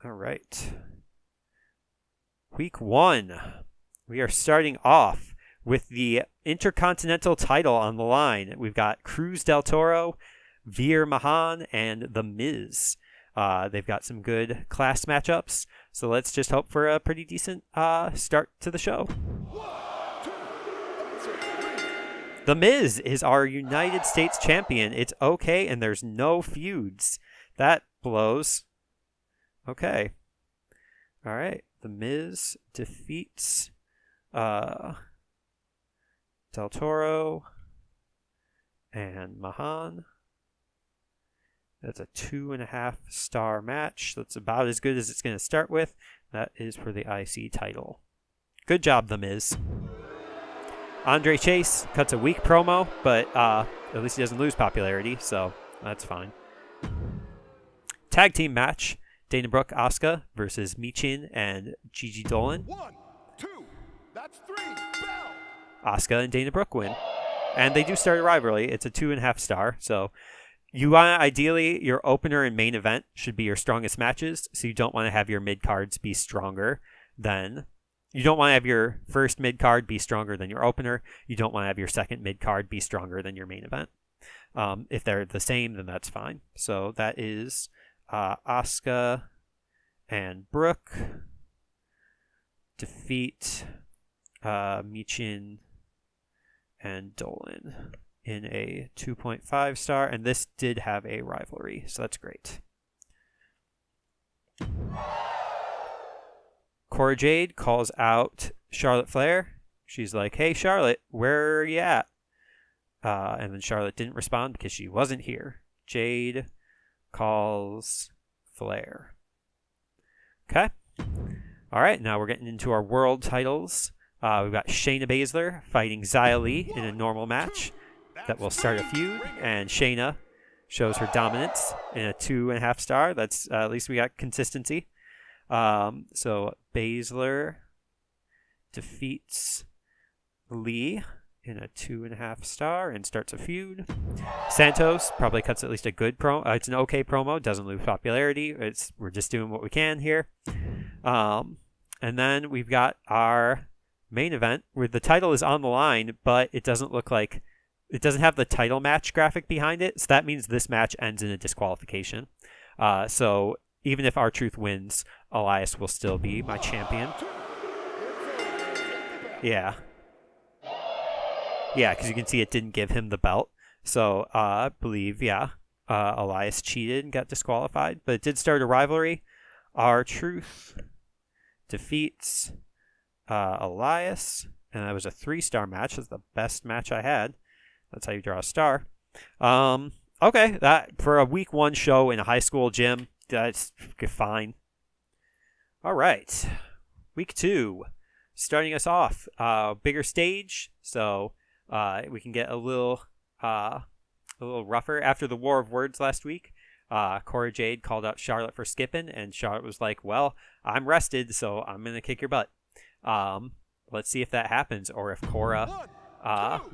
All right. Week 1. We are starting off with the Intercontinental title on the line. We've got Cruz del Toro, Veer Mahan, and The Miz. They've got some good class matchups, so let's just hope for a pretty decent start to the show. The Miz is our United States champion. It's okay, and there's no feuds. That blows. Okay. All right. The Miz defeats Del Toro and Mahan. That's a 2.5 star match. That's about as good as it's going to start with. That is for the IC title. Good job, The Miz. Andre Chase cuts a weak promo, but at least he doesn't lose popularity, so that's fine. Tag team match. Dana Brooke, Asuka versus Michin and Gigi Dolan. 1, 2, that's 3, bell. Asuka and Dana Brooke win. And they do start a rivalry. It's a 2.5 star. So you want ideally your opener and main event should be your strongest matches. So you don't want to have your mid cards be stronger than. You don't want to have your first mid card be stronger than your opener. You don't want to have your second mid card be stronger than your main event. If they're the same, then that's fine. So that is Asuka and Brooke defeat Michin and Dolan in a 2.5 star, and this did have a rivalry, so that's great. Cora Jade calls out Charlotte Flair. She's like, "Hey Charlotte, where are you at?" And then Charlotte didn't respond because she wasn't here. Jade calls Flair. Okay. All right, now we're getting into our world titles. We've got Shayna Baszler fighting Xia Li in a normal match that will start a feud, and Shayna shows her dominance in a 2.5 star. That's at least we got consistency. So Baszler defeats Lee in a 2.5 star and starts a feud. Santos probably cuts at least a good promo. It's an okay promo. Doesn't lose popularity. We're just doing what we can here. And then we've got our main event where the title is on the line, but it doesn't look like it doesn't have the title match graphic behind it. So that means this match ends in a disqualification. So even if R-Truth wins, Elias will still be my champion. Yeah. Yeah, because you can see it didn't give him the belt. So I believe, Elias cheated and got disqualified. But it did start a rivalry. R-Truth defeats Elias. And that was a 3-star match. That's the best match I had. That's how you draw a star. Okay, that for a week 1 show in a high school gym, that's fine. All right, week 2, starting us off, bigger stage, so we can get a little rougher. After the War of Words last week, Cora Jade called out Charlotte for skipping, and Charlotte was like, "Well, I'm rested, so I'm gonna kick your butt." Let's see if that happens, or if Cora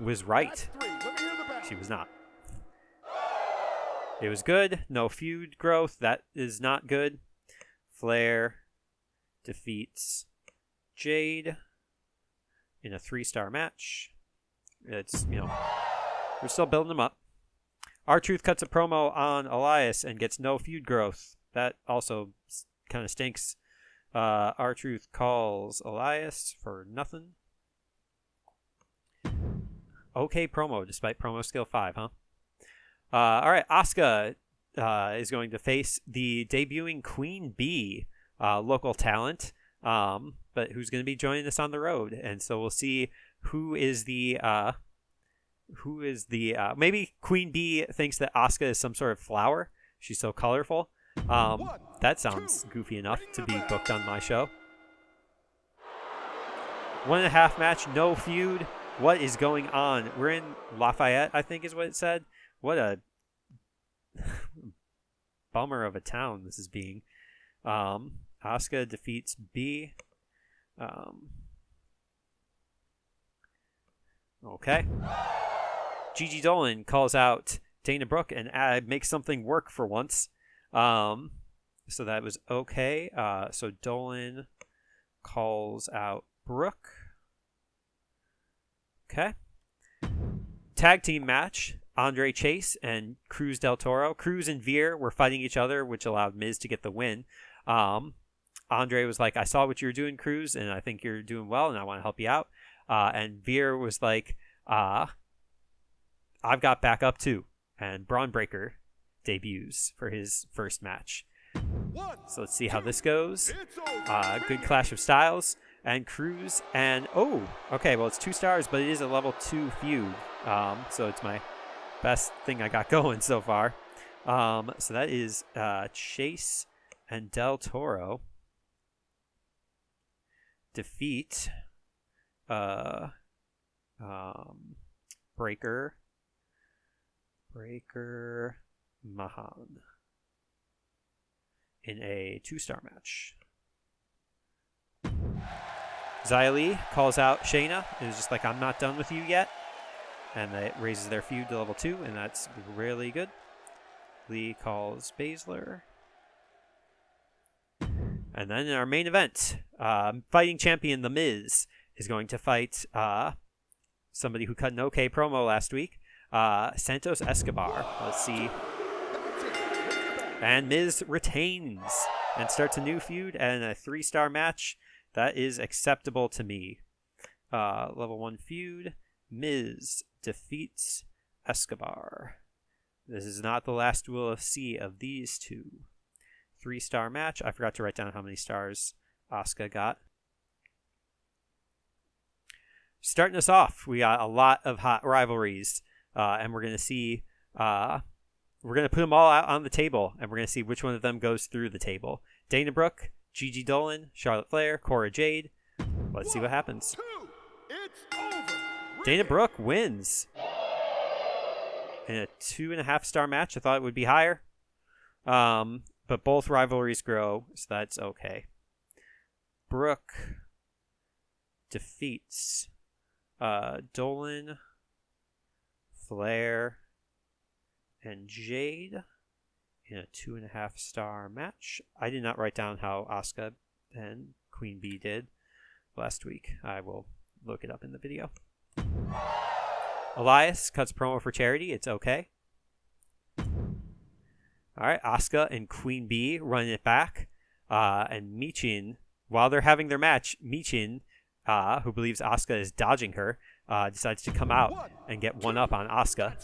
was right. She was not. It was good. No feud growth. That is not good. Flair defeats Jade in a 3-star match. It's, we're still building them up. R-Truth cuts a promo on Elias and gets no feud growth. That also kind of stinks. R-Truth calls Elias for nothing. Okay promo, despite promo skill 5, huh? All right, Asuka is going to face the debuting Queen Bee, local talent, but who's going to be joining us on the road. And so we'll see who is the maybe Queen Bee thinks that Asuka is some sort of flower. She's so colorful. That sounds goofy enough to be booked on my show. 1.5 match, no feud. What is going on? We're in Lafayette, I think is what it said. What a bummer of a town this is being. Asuka defeats B. Okay. Gigi Dolan calls out Dana Brooke and makes something work for once. So that was okay. So Dolan calls out Brooke. Okay. Tag team match. Andre Chase and Cruz Del Toro. Cruz and Veer were fighting each other, which allowed Miz to get the win. Andre was like, I saw what you were doing, Cruz, and I think you're doing well, and I want to help you out. And Veer was like, I've got backup too. And Braun Breaker debuts for his first match. So let's see how this goes. Good clash of styles. And Cruz and... Oh, okay, well, it's 2 stars, but it is a level 2 feud. So it's my best thing I got going so far. So that is Chase and Del Toro defeat Breaker Mahan in a 2-star match. Xia Li calls out Shayna. It was just like, I'm not done with you yet. And that raises their feud to level 2, and that's really good. Lee calls Baszler. And then in our main event, fighting champion The Miz is going to fight somebody who cut an okay promo last week, Santos Escobar. Let's see. And Miz retains and starts a new feud and a 3-star match. That is acceptable to me. Level 1 feud. Miz defeats Escobar. This is not the last we'll see of these two. 3-star match. I forgot to write down how many stars Asuka got. Starting us off, we got a lot of hot rivalries, and we're going to see... we're going to put them all out on the table, and we're going to see which one of them goes through the table. Dana Brooke, Gigi Dolan, Charlotte Flair, Cora Jade. Let's see what happens. Dana Brooke wins in a 2.5-star match. I thought it would be higher, but both rivalries grow, so that's okay. Brooke defeats Dolan, Flair, and Jade in a 2.5-star match. I did not write down how Asuka and Queen Bee did last week. I will look it up in the video. Elias cuts promo for charity. It's okay. All right, Asuka and Queen Bee running it back. And Michin, while they're having their match, Michin, who believes Asuka is dodging her, decides to come out and get one up on Asuka.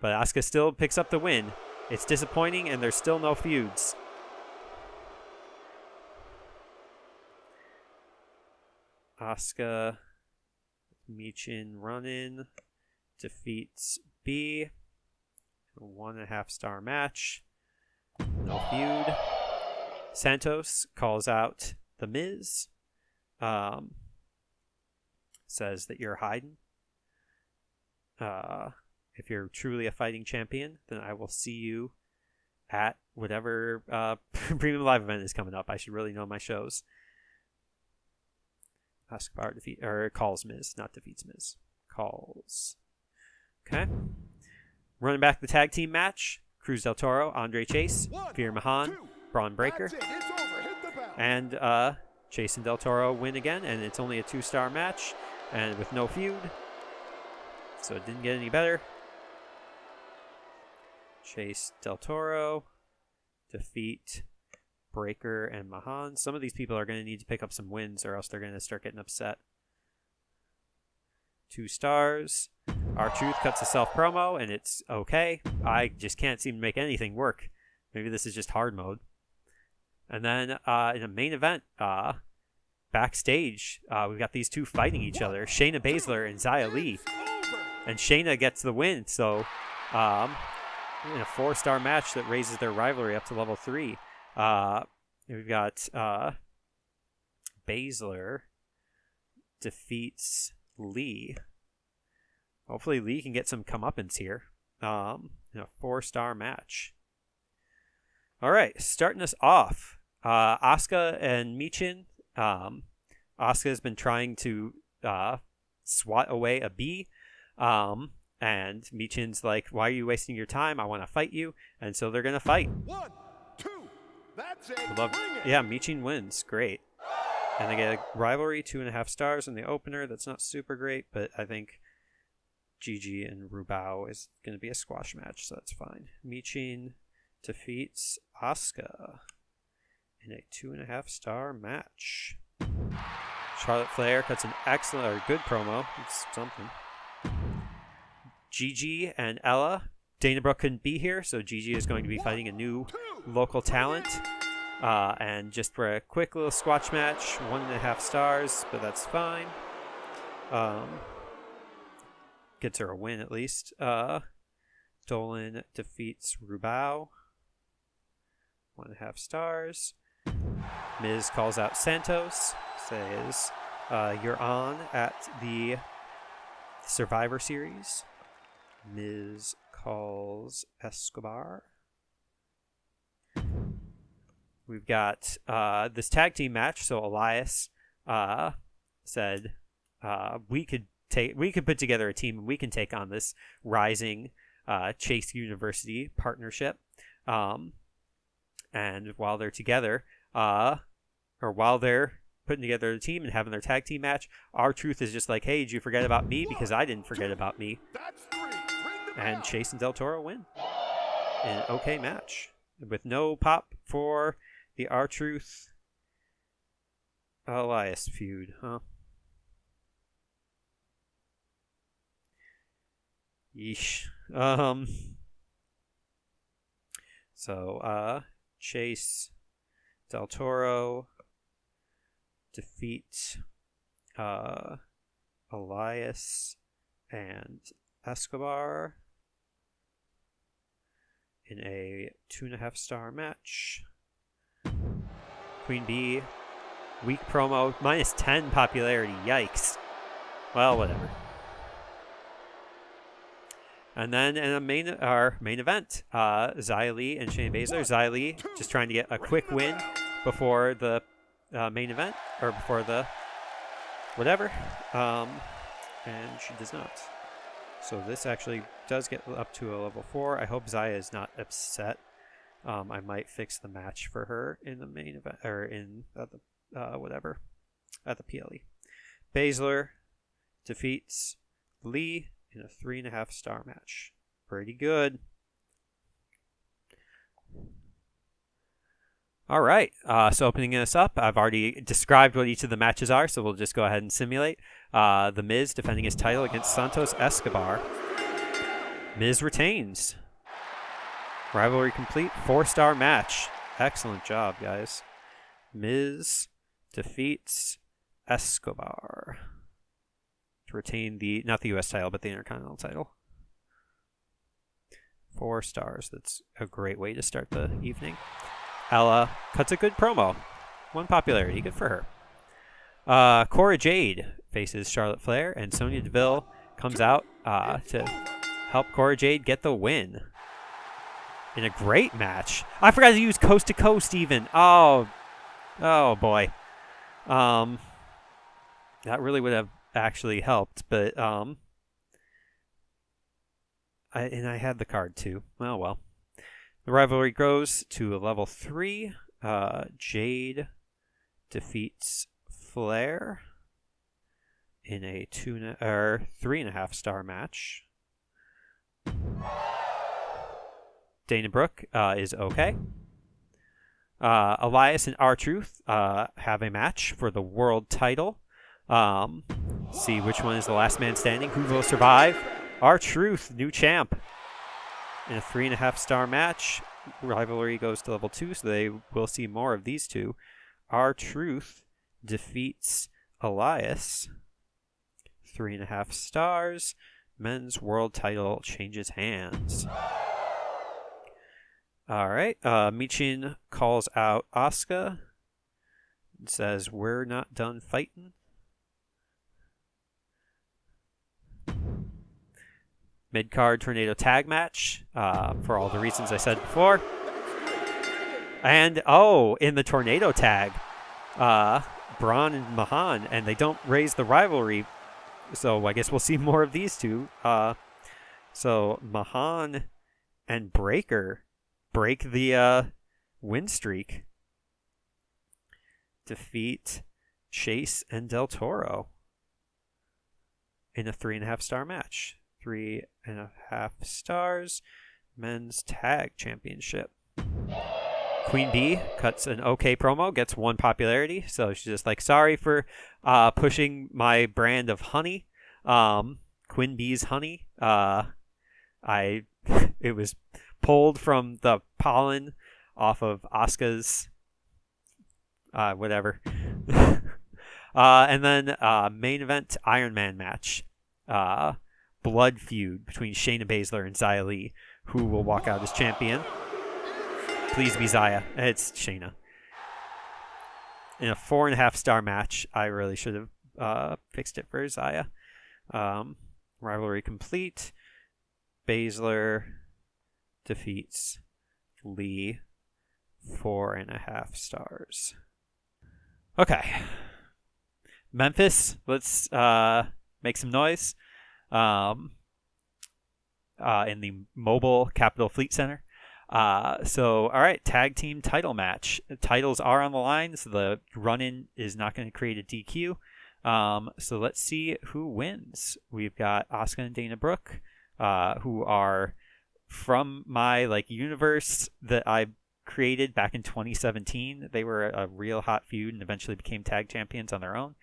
But Asuka still picks up the win. It's disappointing, and there's still no feuds. Asuka, Michin running, defeats B. 1.5-star match. No feud. Santos calls out The Miz. Says that you're hiding. If you're truly a fighting champion, then I will see you at whatever premium live event is coming up. I should really know my shows. Escobar calls Miz, not defeats Miz. Calls. Okay. Running back the tag team match. Cruz Del Toro, Andre Chase, Veer Mahan, Braun Breaker. And Chase and Del Toro win again, and it's only a 2-star match, and with no feud. So it didn't get any better. Chase, Del Toro defeat Breaker and Mahan. Some of these people are going to need to pick up some wins, or else they're going to start getting upset. 2 stars. R-Truth cuts a self-promo, and it's okay. I just can't seem to make anything work. Maybe this is just hard mode. And then in a main event, backstage, we've got these two fighting each other. Shayna Baszler and Xia Li. And Shayna gets the win, so in a 4-star match that raises their rivalry up to level 3. We've got Baszler defeats Lee. Hopefully Lee can get some comeuppance here in a 4-star match. All right, starting us off, Asuka and Michin. Asuka has been trying to swat away a bee. And Michin's like, why are you wasting your time? I want to fight you. And so they're going to fight. 1, 2, That's it. Love, Bring it. yeah, Michin wins. Great. And they get a rivalry, 2.5 stars in the opener. That's not super great, but I think Gigi and Rubao is going to be a squash match, so that's fine. Michin defeats Asuka in a 2.5 star match. Charlotte Flair cuts an excellent or good promo. It's something. Gigi and Ella. Dana Brooke couldn't be here, so Gigi is going to be fighting a new local talent. And just for a quick little squash match, 1.5 stars, but that's fine. Gets her a win at least. Dolan defeats Rubao. 1.5 stars. Miz calls out Santos. Says, you're on at the Survivor Series. Miz calls Escobar. We've got this tag team match. So Elias said we could put together a team and we can take on this rising Chase University partnership. And while they're together, or while they're putting together the team and having their tag team match, R-Truth is just like, hey, did you forget about me? Because I didn't forget about me. And Chase and Del Toro win in an okay match with no pop for the R-Truth Elias feud, huh? Yeesh. So Chase, Del Toro defeat Elias and Escobar in a 2.5 star match. Queen Bee, weak promo, -10 popularity. Yikes. Well, whatever. And then in our main event, Xia Li and Shayna Baszler. Xia Li just trying to get a quick win before the main event, or before the whatever, and she does not. So this actually does get up to a level 4. I hope Xia is not upset. I might fix the match for her in the main event, or in at the PLE. Baszler defeats Lee in a 3.5 star match. Pretty good. All right. So opening this up, I've already described what each of the matches are, so we'll just go ahead and simulate. The Miz defending his title against Santos Escobar. Miz retains. Rivalry complete. 4-star match. Excellent job, guys. Miz defeats Escobar to retain the, not the U.S. title, but the Intercontinental title. 4 stars. That's a great way to start the evening. Ella cuts a good promo. 1 popularity. Good for her. Cora Jade faces Charlotte Flair, and Sonya Deville comes out to help Cora Jade get the win. In a great match. I forgot to use Coast to Coast even. Oh boy. That really would have actually helped, but I had the card too. Well. The rivalry grows to a level 3. Jade defeats Flair in a 3.5 star match. Dana Brooke is okay. Elias and R-Truth have a match for the world title. See which one is the last man standing. Who will survive? R-Truth, new champ. In a 3.5 star match. Rivalry goes to level 2, so they will see more of these two. R-Truth defeats Elias. 3.5 stars. Men's world title changes hands. All right. Michin calls out Asuka. It says, we're not done fighting. Mid-card tornado tag match for all the reasons I said before. And, in the tornado tag, Braun and Mahan, and they don't raise the rivalry, so I guess we'll see more of these two. So Mahan and Breaker break the win streak defeat Chase and Del Toro in a 3.5-star match. 3.5 stars. Men's Tag Championship. Queen Bee cuts an okay promo, gets 1 popularity. So she's just like, sorry for pushing my brand of honey. Queen Bee's honey. It was pulled from the pollen off of Asuka's whatever. And then main event Iron Man match. Blood feud between Shayna Baszler and Xia Li. Who will walk out as champion? Please be Xia. It's Shayna. In a 4.5-star match, I really should have fixed it for Xia. Rivalry complete. Baszler defeats Lee. 4.5 stars. Okay. Memphis, let's make some noise. In the Mobile Capital Fleet Center. So, all right, tag team title match. Titles are on the line, so the run-in is not going to create a DQ. So let's see who wins. We've got Asuka and Dana Brooke, who are from my universe that I created back in 2017. They were a real hot feud and eventually became tag champions on their own.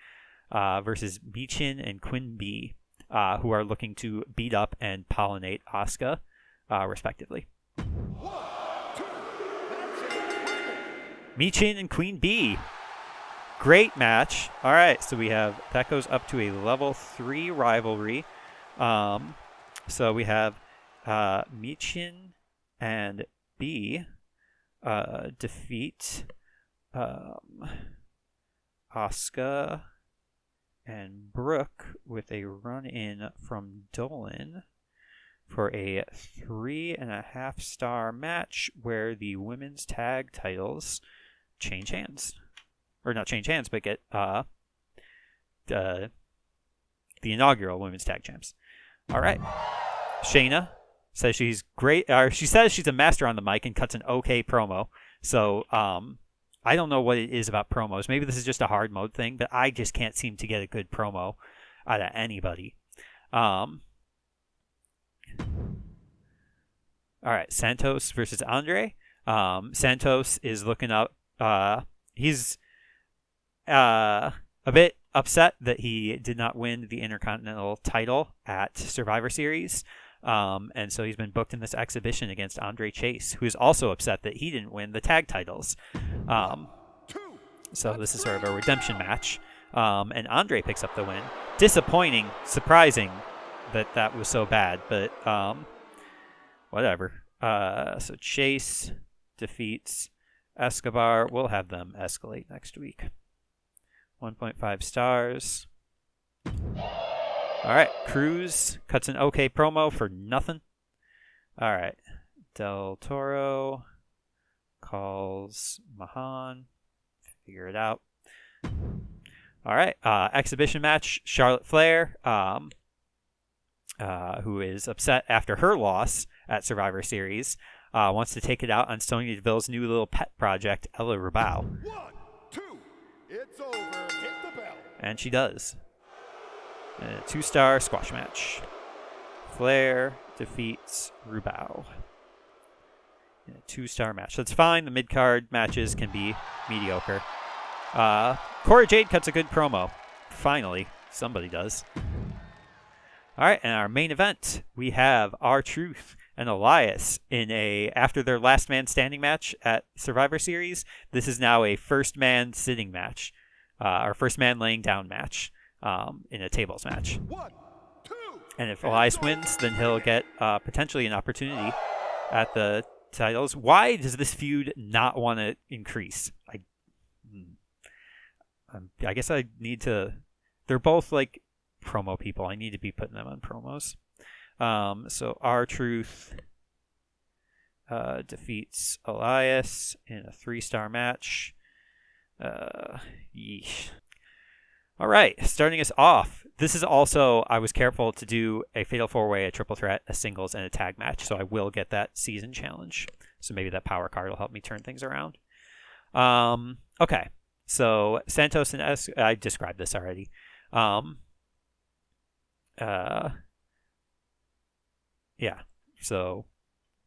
Versus Michin and Quinn B, who are looking to beat up and pollinate Asuka, respectively. Michin and Queen Bee. Great match. All right, so that goes up to a level 3 rivalry. So we have Michin and Bee defeat Asuka and Brooke with a run-in from Dolan for a 3.5-star match where the women's tag titles change hands. Or not change hands, but get the inaugural women's tag champs. All right. Shayna says she's great. She says she's a master on the mic and cuts an okay promo. So I don't know what it is about promos. Maybe this is just a hard mode thing, but I just can't seem to get a good promo out of anybody. All right, Santos versus Andre. Santos is looking up. He's a bit upset that he did not win the Intercontinental title at Survivor Series. And so he's been booked in this exhibition against Andre Chase, who is also upset that he didn't win the tag titles. So this is sort of a redemption match. And Andre picks up the win. Disappointing, surprising that was so bad, but whatever. So Chase defeats Escobar. We'll have them escalate next week. 1.5 stars. All right, Cruz cuts an okay promo for nothing. All right, Del Toro calls Mahan. Figure it out. All right, exhibition match. Charlotte Flair, who is upset after her loss at Survivor Series, wants to take it out on Sonya Deville's new little pet project, Ella Rubao. 1, 2, it's over. Hit the bell. And she does. A 2-star squash match. Flair defeats Rubao in a 2-star match. That's fine. The mid-card matches can be mediocre. Cora Jade cuts a good promo. Finally, somebody does. All right, and our main event, we have R-Truth and Elias in after their last man standing match at Survivor Series. This is now a first man sitting match, or first man laying down match. In a tables match. 1, 2, and if Elias wins, then he'll get potentially an opportunity at the titles. Why does this feud not want to increase? I guess I need to... They're both like promo people. I need to be putting them on promos. So R-Truth defeats Elias in a 3-star match. Yeesh. All right, starting us off. This is also, I was careful to do a Fatal 4-Way, a triple threat, a singles, and a tag match, so I will get that season challenge. So maybe that power card will help me turn things around. Okay, So Santos and I described this already. Yeah. So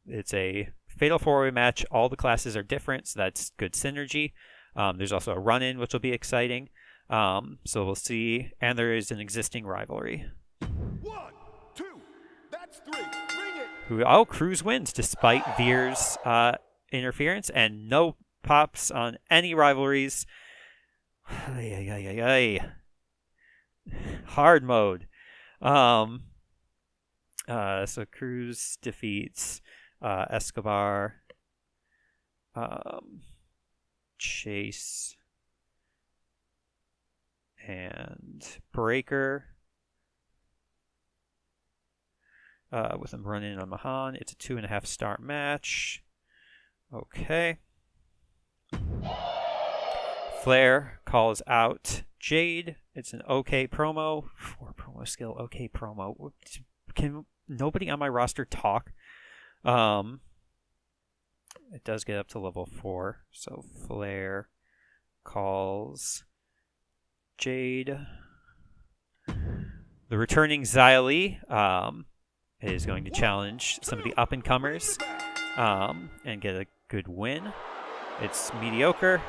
it's a fatal 4-way match. All the classes are different, so that's good synergy. There's also a run-in, which will be exciting. So we'll see. And there is an existing rivalry. 1, 2, that's 3. Bring it. Cruz wins despite Veer's interference and no pops on any rivalries. Hard mode. So Cruz defeats Escobar, Chase, and Breaker. With him running on Mahan. It's a 2.5-star match. Okay. Flair calls out Jade. It's an okay promo. 4 promo skill. Okay promo. Can nobody on my roster talk? It does get up to level 4. So Flair calls Jade. The returning Xia Li is going to challenge some of the up-and-comers and get a good win. It's mediocre.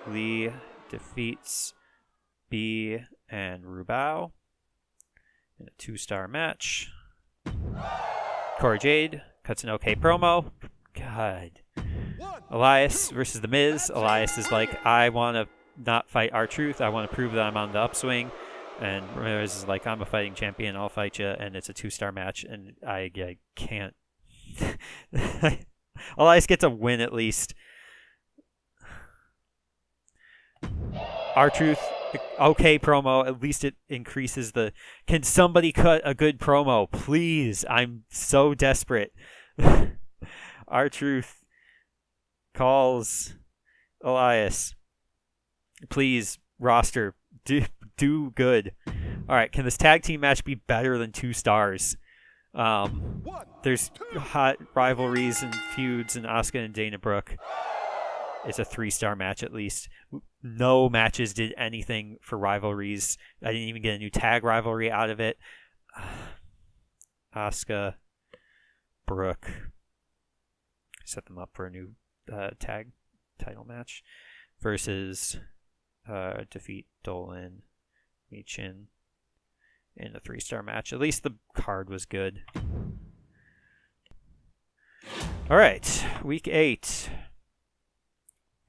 Lee defeats B and Rubao in a 2-star match. Cora Jade cuts an okay promo. God. Elias versus The Miz. Elias is like, I want to not fight R-Truth. I want to prove that I'm on the upswing. And Ramirez is like, I'm a fighting champion. I'll fight you. And it's a 2-star match. And I can't. Elias gets a win at least. R-Truth, okay promo. At least it increases the... Can somebody cut a good promo? Please. I'm so desperate. R-Truth calls Elias. Please, roster, do good. All right, can this tag team match be better than 2 stars? There's hot rivalries and feuds in Asuka and Dana Brooke. It's a 3-star match at least. No matches did anything for rivalries. I didn't even get a new tag rivalry out of it. Asuka, Brooke. Set them up for a new tag title match versus defeat Dolan, Michin in a 3-star match. At least the card was good. All right, week 8.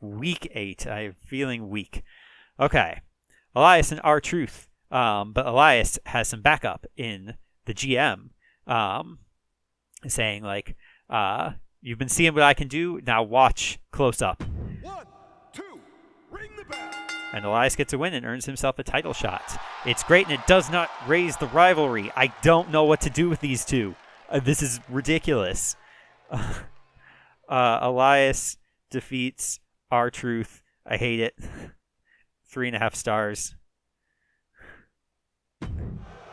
Week 8. I'm feeling weak. Okay, Elias and R-Truth. But Elias has some backup in the GM, saying like, you've been seeing what I can do. Now watch close up. 1, 2, ring the bell. And Elias gets a win and earns himself a title shot. It's great, and it does not raise the rivalry. I don't know what to do with these two. This is ridiculous. Elias defeats R-Truth. I hate it. 3.5 stars.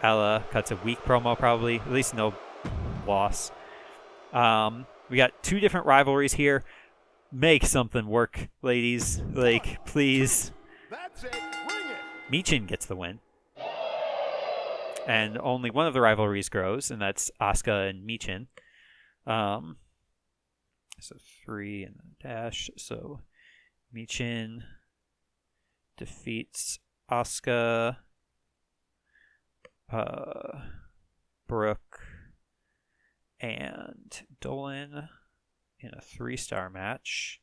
Ella cuts a weak promo, probably. At least no loss. We got 2 different rivalries here. Make something work, ladies. Like, please. That's it. Bring it. Michin gets the win. And only one of the rivalries grows, and that's Asuka and Michin. So 3 and a dash. So Michin defeats Asuka, Brooke, and Dolan in a 3-star match.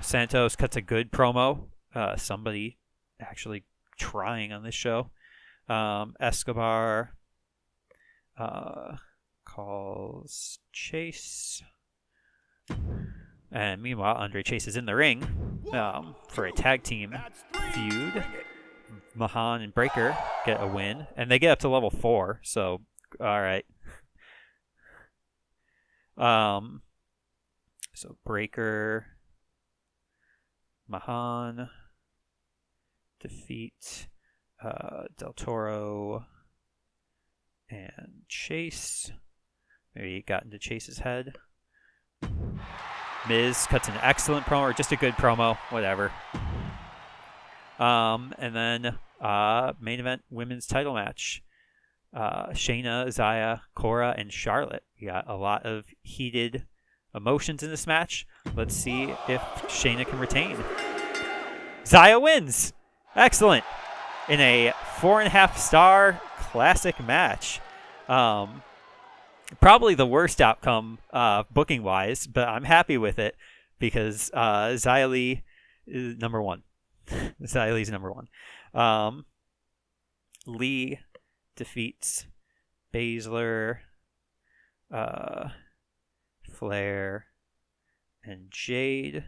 Santos cuts a good promo. Somebody actually trying on this show. Escobar calls Chase. And meanwhile, Andre Chase is in the ring for a tag team feud. Mahan and Breaker get a win, and they get up to level 4, so all right. So Breaker, Mahan defeat Del Toro and Chase. Maybe he got into Chase's head. Miz cuts an excellent promo, or just a good promo, whatever. And then main event women's title match. Shayna, Xia, Cora, and Charlotte. We got a lot of heated emotions in this match. Let's see if Shayna can retain. Xia wins! Excellent! In a 4.5-star classic match. Probably the worst outcome booking-wise, but I'm happy with it because Xia Li is number one. Xia Li's number one. Lee defeats Baszler, Flair, and Jade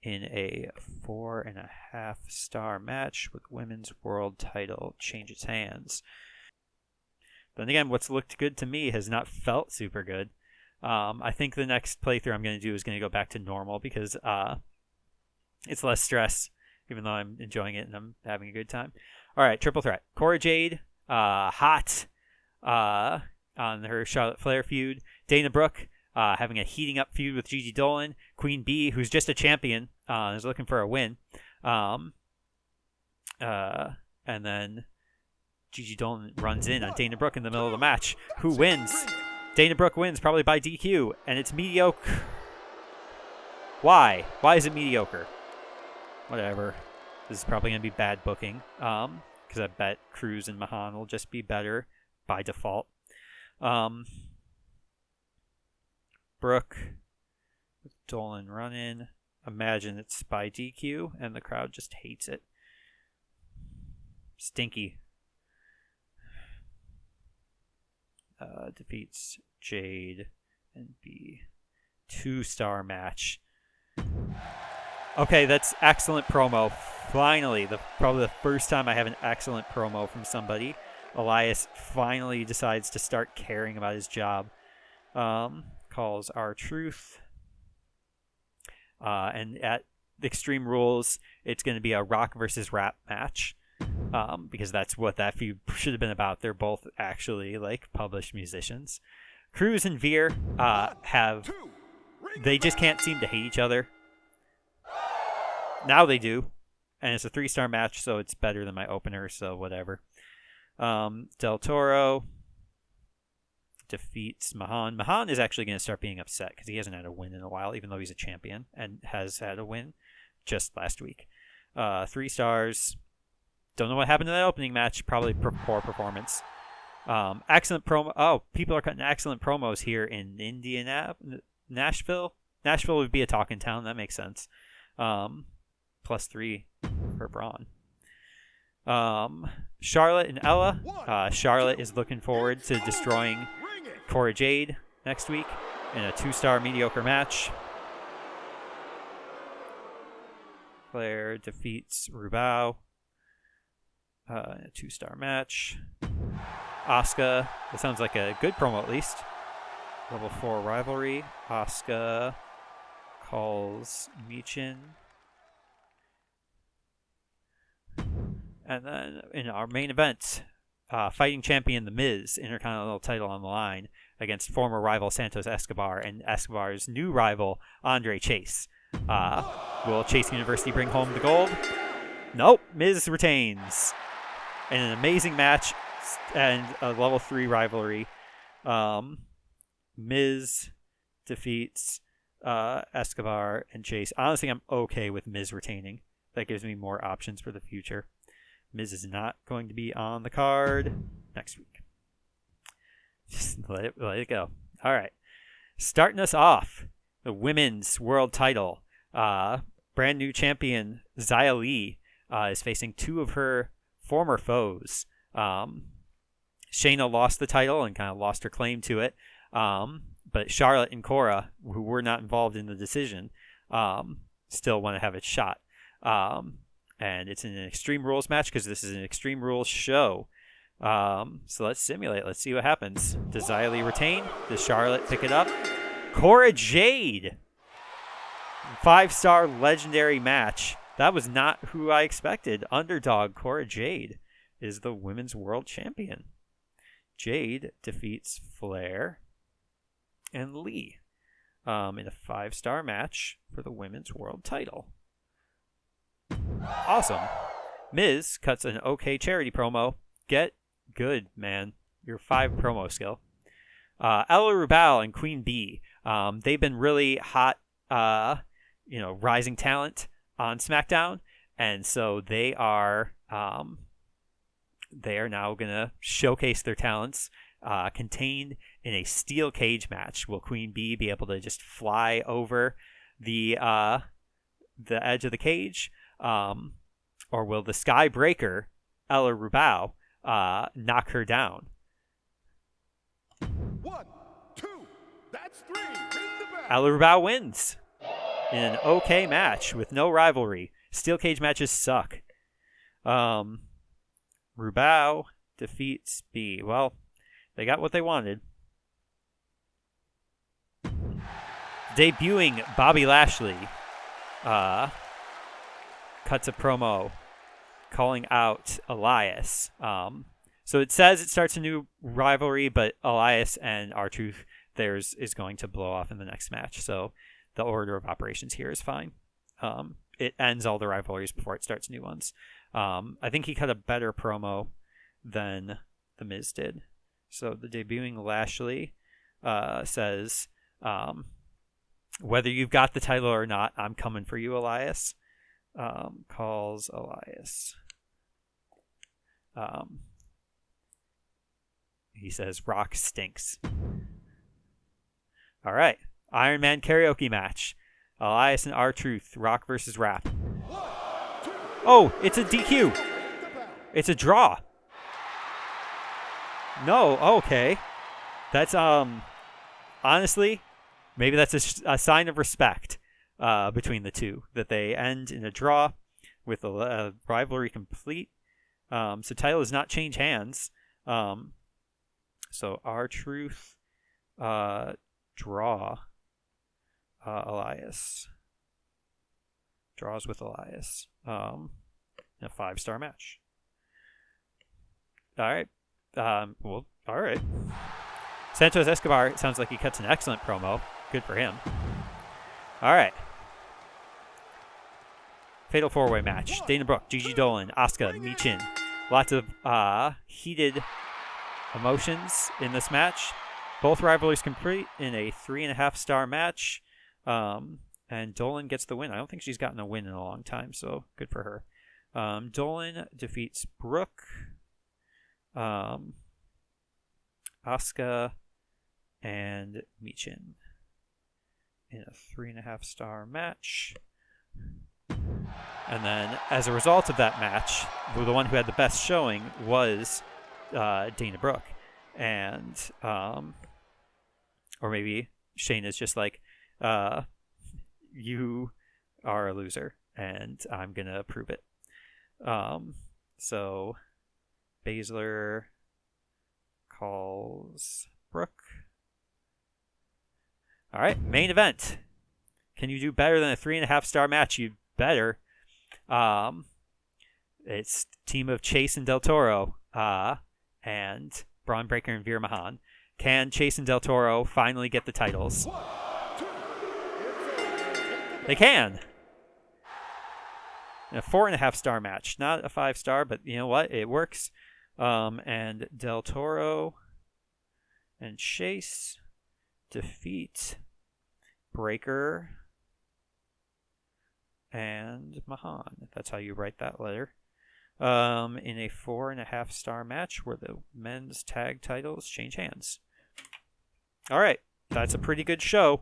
in a 4.5-star match with women's world title changes hands. Then again, what's looked good to me has not felt super good. I think the next playthrough I'm going to do is going to go back to normal because it's less stress, even though I'm enjoying it and I'm having a good time. All right, triple threat. Cora Jade, hot on her Charlotte Flair feud. Dana Brooke having a heating up feud with Gigi Dolan. Queen Bee, who's just a champion, is looking for a win. And then Gigi Dolan runs in on Dana Brooke in the middle of the match. Who wins? Dana Brooke wins, probably by DQ, and it's mediocre. Why? Why is it mediocre? Whatever. This is probably going to be bad booking, because I bet Cruz and Mahan will just be better by default. Brooke with Dolan run in. Imagine it's by DQ, and the crowd just hates it. Stinky. Defeats Jade and B. 2-star match. Okay, that's excellent promo. Finally, probably the first time I have an excellent promo from somebody. Elias finally decides to start caring about his job. Calls R-Truth. And at Extreme Rules, it's going to be a rock versus rap match. Because that's what that feud should have been about. They're both actually like published musicians. Cruz and Veer they just can't seem to hate each other. Now they do. And it's a 3-star match, so it's better than my opener, so whatever. Del Toro defeats Mahan. Mahan is actually going to start being upset because he hasn't had a win in a while, even though he's a champion and has had a win just last week. 3 stars. Don't know what happened in that opening match. Probably poor performance. Excellent promo. Oh, people are cutting excellent promos here in Indianapolis. Nashville? Nashville would be a talking town. That makes sense. +3 for Braun. Charlotte and Ella. Charlotte is looking forward to destroying Cora Jade next week in a 2-star mediocre match. Flair defeats Rubao. A 2-star match. Asuka. That sounds like a good promo at least. Level 4 rivalry. Asuka calls Michin. And then in our main event, fighting champion The Miz, Intercontinental title on the line, against former rival Santos Escobar and Escobar's new rival, Andre Chase. Will Chase University bring home the gold? Nope. Miz retains. In an amazing match and a level 3 rivalry. Miz defeats Escobar and Chase. Honestly, I'm okay with Miz retaining. That gives me more options for the future. Miz is not going to be on the card next week. Just let it go. All right. Starting us off, the women's world title. Brand new champion Xia Li is facing 2 of her former foes. Shayna lost the title and kind of lost her claim to it. But Charlotte and Cora, who were not involved in the decision, still want to have a shot. And it's in an Extreme Rules match because this is an Extreme Rules show. So let's simulate. Let's see what happens. Does Xia Li retain? Does Charlotte pick it up? Cora Jade! 5-star legendary match. That was not who I expected. Underdog Cora Jade is the women's world champion. Jade defeats Flair and Lee. in a 5-star match for the women's world title. Awesome. Miz cuts an okay charity promo. Get good, man. Your 5 promo skill. Ella Rubal and Queen Bee. They've been really hot, rising talent on SmackDown, and so they are now going to showcase their talents contained in a steel cage match. Will Queen Bee be able to just fly over the edge of the cage, or will the Sky Breaker, Ella Rubal, knock her down? 1, 2, that's 3. Ring the bell. Ella Rubal wins in an okay match with no rivalry. Steel cage matches suck. Rubal defeats Bee. Well, they got what they wanted. Debuting Bobby Lashley cuts a promo calling out Elias. So it says it starts a new rivalry, but Elias and R-Truth, theirs is going to blow off in the next match. So the order of operations here is fine. It ends all the rivalries before it starts new ones. I think he cut a better promo than The Miz did. So the debuting Lashley says, whether you've got the title or not, I'm coming for you, Elias. Calls Elias. He says, Rock stinks. All right. Iron Man karaoke match. Elias and R-Truth. Rock versus Rap. Oh, it's a DQ. It's a draw. No, okay. That's, honestly, maybe that's a sign of respect between the two, that they end in a draw with a rivalry complete. So title does not change hands. So R-Truth draw Elias. Draws with Elias in a 5-star match. All right. All right. Santos Escobar, it sounds like he cuts an excellent promo. Good for him. All right. Fatal 4-way match. Dana Brooke, Gigi Dolan, Asuka, Michin. Lots of heated emotions in this match. Both rivalries complete in a 3.5-star match. And Dolan gets the win. I don't think she's gotten a win in a long time, so good for her. Dolan defeats Brooke. Asuka and Michin in a 3.5-star match. And then, as a result of that match, the one who had the best showing was Dana Brooke. And, or maybe Shayna's just like, you are a loser, and I'm going to prove it. So, Baszler calls Brooke. All right, main event. Can you do better than a 3.5-star match? You better. It's team of Chase and Del Toro and Braun Breaker and Veer Mahan. Can Chase and Del Toro finally get the titles? They can. A 4.5-star match, not a 5-star, but you know what? It works. And Del Toro and Chase defeat Breaker and Mahan. That's how you write that letter. In a 4.5-star match where the men's tag titles change hands. All right, that's a pretty good show.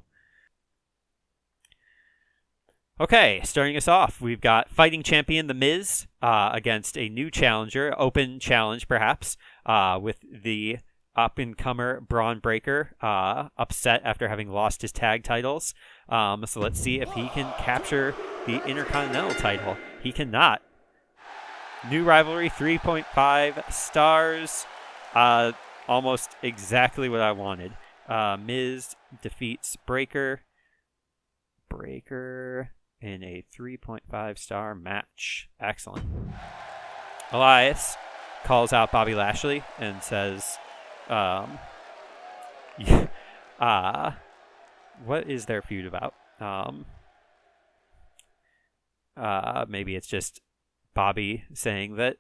Okay, starting us off, we've got fighting champion The Miz against a new challenger, open challenge perhaps, with the up-and-comer Braun Breaker upset after having lost his tag titles. So let's see if he can capture the Intercontinental title. He cannot. New rivalry, 3.5 stars. Almost exactly what I wanted. Miz defeats Breaker in a 3.5-star match. Excellent. Elias calls out Bobby Lashley and says, what is their feud about? Maybe it's just Bobby saying that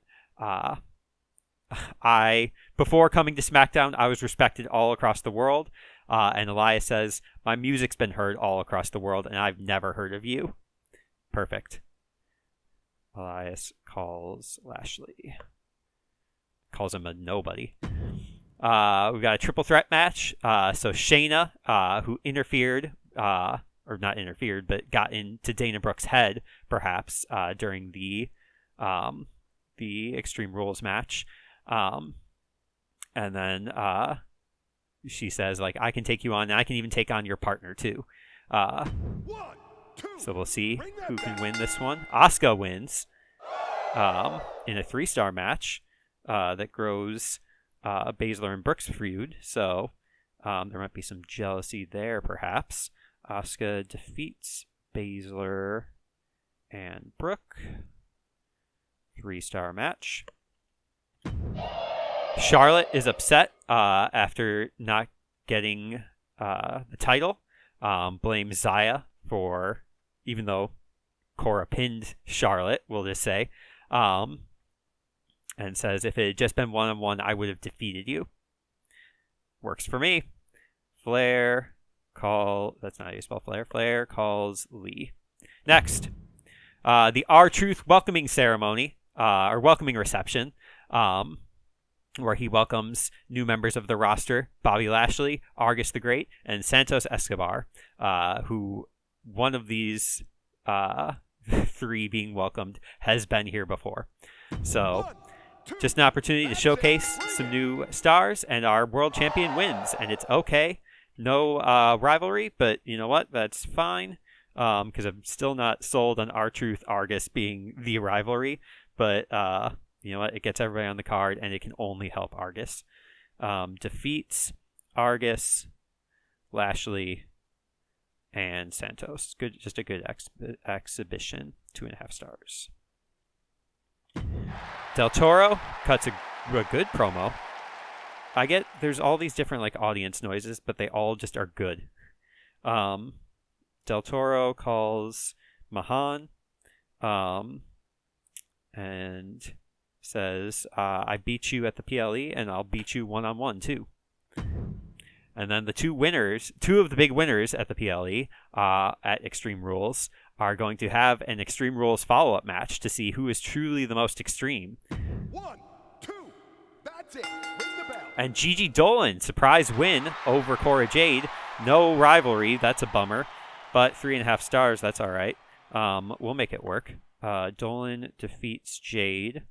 before coming to SmackDown, I was respected all across the world. And Elias says, my music's been heard all across the world, and I've never heard of you. Perfect. Elias calls Lashley. Calls him a nobody. We've got a triple threat match. So Shayna, who interfered, or not interfered, but got into Dana Brooke's head, perhaps, during the Extreme Rules match. And then she says, like, I can take you on, and I can even take on your partner, too. 1, 2, so we'll see who can win this one. Asuka wins in a 3-star match that grows Baszler and Brooks' feud. So there might be some jealousy there, perhaps. Asuka defeats Baszler and Brooke. 3-star match. Charlotte is upset after not getting the title. Blames Zaya for, even though Cora pinned Charlotte, we'll just say. And says, if it had just been 1-on-1, I would have defeated you. Works for me. That's not how you spell Flair. Flair calls Lee. Next, the R-Truth welcoming ceremony, or welcoming reception, where he welcomes new members of the roster, Bobby Lashley, Argus the Great, and Santos Escobar, who one of these 3 being welcomed has been here before. So just an opportunity to showcase some new stars, and our world champion wins, and it's okay. No rivalry, but you know what? That's fine, because I'm still not sold on R-Truth Argus being the rivalry, but you know what? It gets everybody on the card, and it can only help Argus. Defeats Argus, Lashley, and Santos. Good, just a good exhibition. 2.5 stars. Del Toro cuts a good promo. I get there's all these different like audience noises, but they all just are good. Del Toro calls Mahan, and says, I beat you at the PLE, and I'll beat you 1-on-1 too. And then the two of the big winners at the PLE at Extreme Rules are going to have an Extreme Rules follow-up match to see who is truly the most extreme. 1, 2, that's it. Ring the bell. And Gigi Dolan, surprise win over Cora Jade. No rivalry, that's a bummer. But 3.5 stars, that's all right. We'll make it work. Dolan defeats Jade.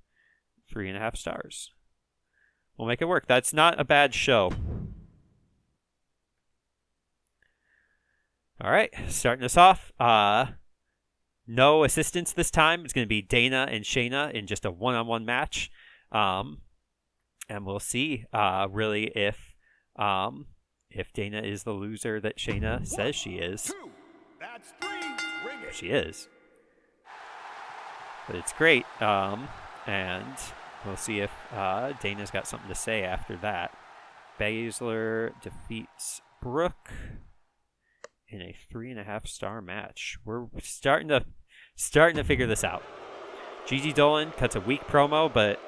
3.5 stars. We'll make it work. That's not a bad show. All right, starting us off. No assistants this time. It's going to be Dana and Shayna in just a 1-on-1 match. And we'll see really if Dana is the loser that Shayna says she is. 2, that's 3. Ring it. She is. But it's great. And we'll see if Dana's got something to say after that. Baszler defeats Brooke in a 3.5 star match. We're starting to figure this out. Gigi Dolan cuts a weak promo, but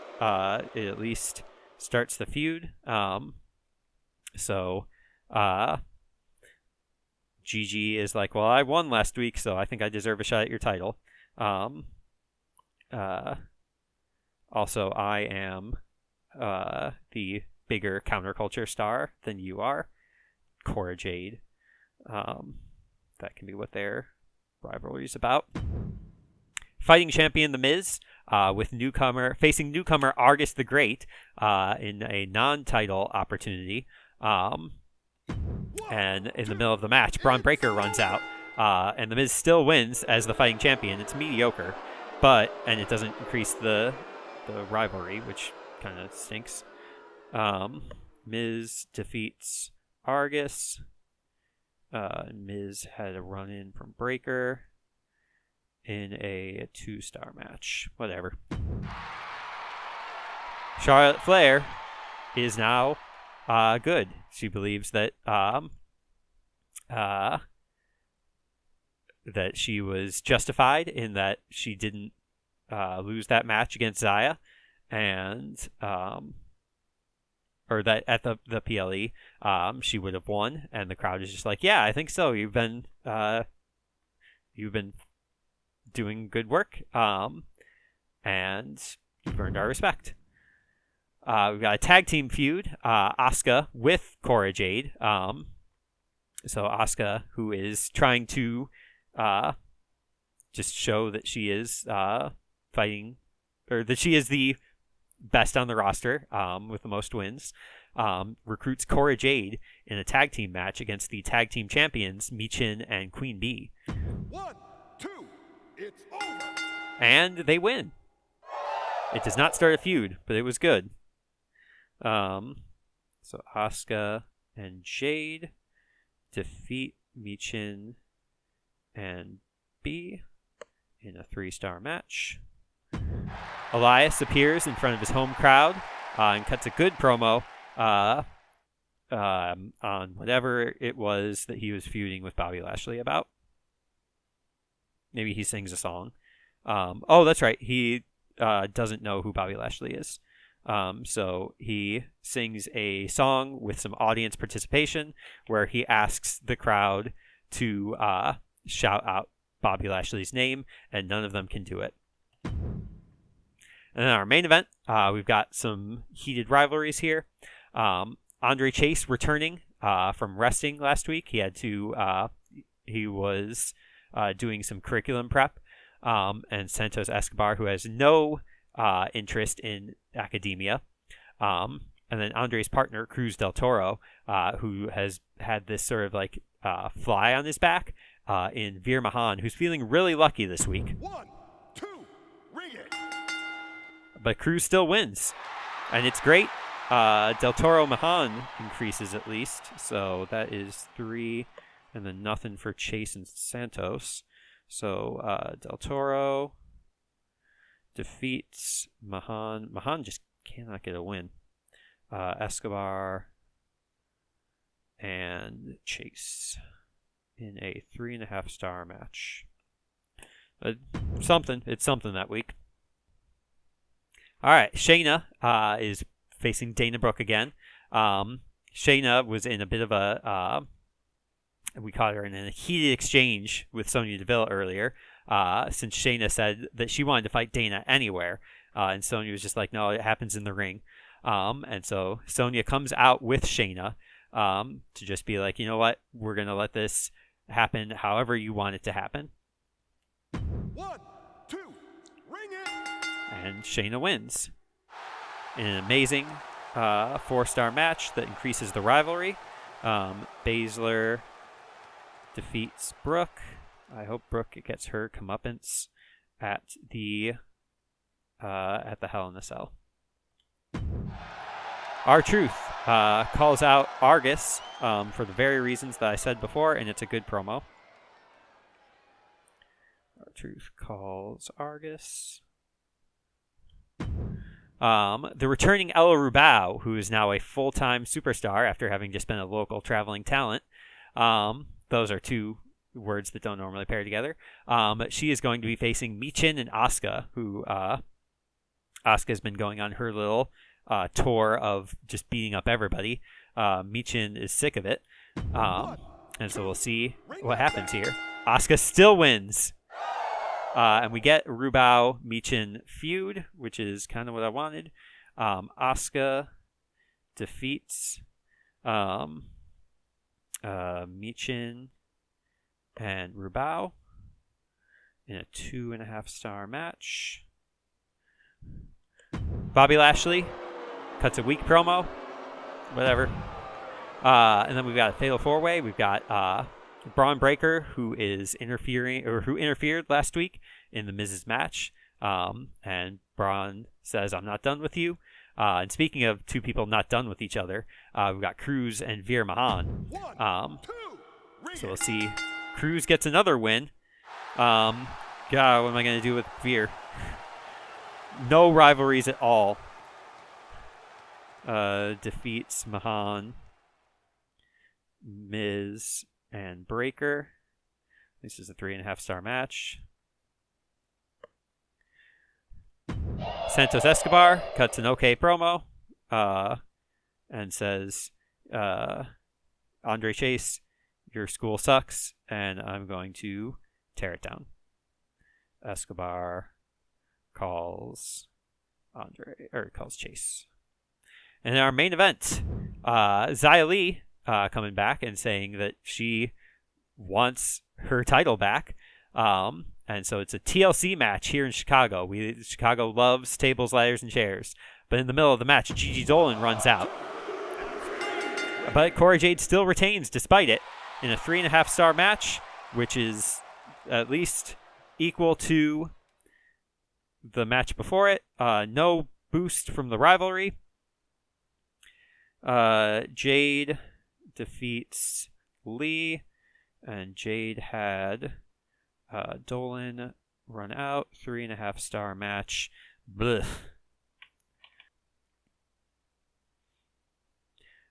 it at least starts the feud. So Gigi is like, well, I won last week, so I think I deserve a shot at your title. Also, I am the bigger counterculture star than you are, Cora Jade. That can be what their rivalry is about. Fighting champion The Miz facing newcomer Argus the Great in a non-title opportunity. And in the middle of the match, Braun Breaker runs out, and The Miz still wins as the fighting champion. It's mediocre, and it doesn't increase the rivalry, which kind of stinks. Miz defeats Argus. Miz had a run-in from Breaker in a 2-star match. Whatever. Charlotte Flair is now good. She believes that that she was justified in that she didn't lose that match against Zaya, and or that at the PLE she would have won, and the crowd is just like, yeah, I think so. You've been doing good work, and you've earned our respect. We've got a tag team feud, Asuka with Cora Jade. So Asuka, who is trying to just show that she is fighting, or that she is the best on the roster with the most wins, recruits Cora Jade in a tag team match against the tag team champions Michin and Queen Bee. 1, 2, it's over. And they win. It does not start a feud, but it was good. So Asuka and Jade defeat Michin and Bee in a 3-star match. Elias appears in front of his home crowd and cuts a good promo on whatever it was that he was feuding with Bobby Lashley about. Maybe he sings a song. Oh, that's right. He doesn't know who Bobby Lashley is. So he sings a song with some audience participation where he asks the crowd to shout out Bobby Lashley's name, and none of them can do it. And then our main event, we've got some heated rivalries here. Andre Chase returning from resting last week. He was doing some curriculum prep. And Santos Escobar, who has no interest in academia. And then Andre's partner, Cruz del Toro, who has had this sort of like fly on his back in Veer Mahan, who's feeling really lucky this week. 1, 2, ring it. But Cruz still wins. And it's great. Del Toro Mahan increases at least. So that is 3, and then nothing for Chase and Santos. So Del Toro defeats Mahan. Mahan just cannot get a win. Escobar and Chase in a 3.5-star match. It's something that week. All right, Shayna is facing Dana Brooke again. Shayna was in a bit of a we caught her in a heated exchange with Sonya Deville earlier, since Shayna said that she wanted to fight Dana anywhere, and Sonya was just like, no, it happens in the ring. And so Sonya comes out with Shayna to just be like, you know what, we're going to let this happen however you want it to happen. 1, 2, ring it. And Shayna wins in an amazing 4-star match that increases the rivalry. Baszler defeats Brooke. I hope Brooke gets her comeuppance at the Hell in a Cell. R-Truth calls out Argus for the very reasons that I said before, and it's a good promo. R-Truth calls Argus. The returning Ella Rubao, who is now a full-time superstar after having just been a local traveling talent. Those are two words that don't normally pair together. She is going to be facing Michin and Asuka, who Asuka's been going on her little tour of just beating up everybody. Michin is sick of it. And so we'll see what happens here. Asuka still wins. And we get Rubao Michin feud, which is kind of what I wanted. Asuka defeats Michin and Rubao in a 2.5-star match. Bobby Lashley cuts a weak promo. Whatever. And then we've got a fatal 4-way. We've got Braun Breaker, who interfered last week in the Miz's match. And Braun says, I'm not done with you. And speaking of two people not done with each other, we've got Cruz and Veer Mahan. 1, 2, so we'll see. Cruz gets another win. God, what am I going to do with Veer? No rivalries at all. Defeats Mahan, Miz, and Breaker. This is a 3.5-star match. Santos Escobar cuts an okay promo and says, Andre Chase, your school sucks, and I'm going to tear it down. Escobar calls Chase. And in our main event, Xia Li coming back and saying that she wants her title back. And so it's a TLC match here in Chicago. Chicago loves tables, ladders, and chairs. But in the middle of the match, Gigi Dolan runs out. But Cora Jade still retains despite it in a 3.5-star match, which is at least equal to the match before it. No boost from the rivalry. Jade defeats Lee, and Jade had Dolan run out. 3.5-star match. Blech.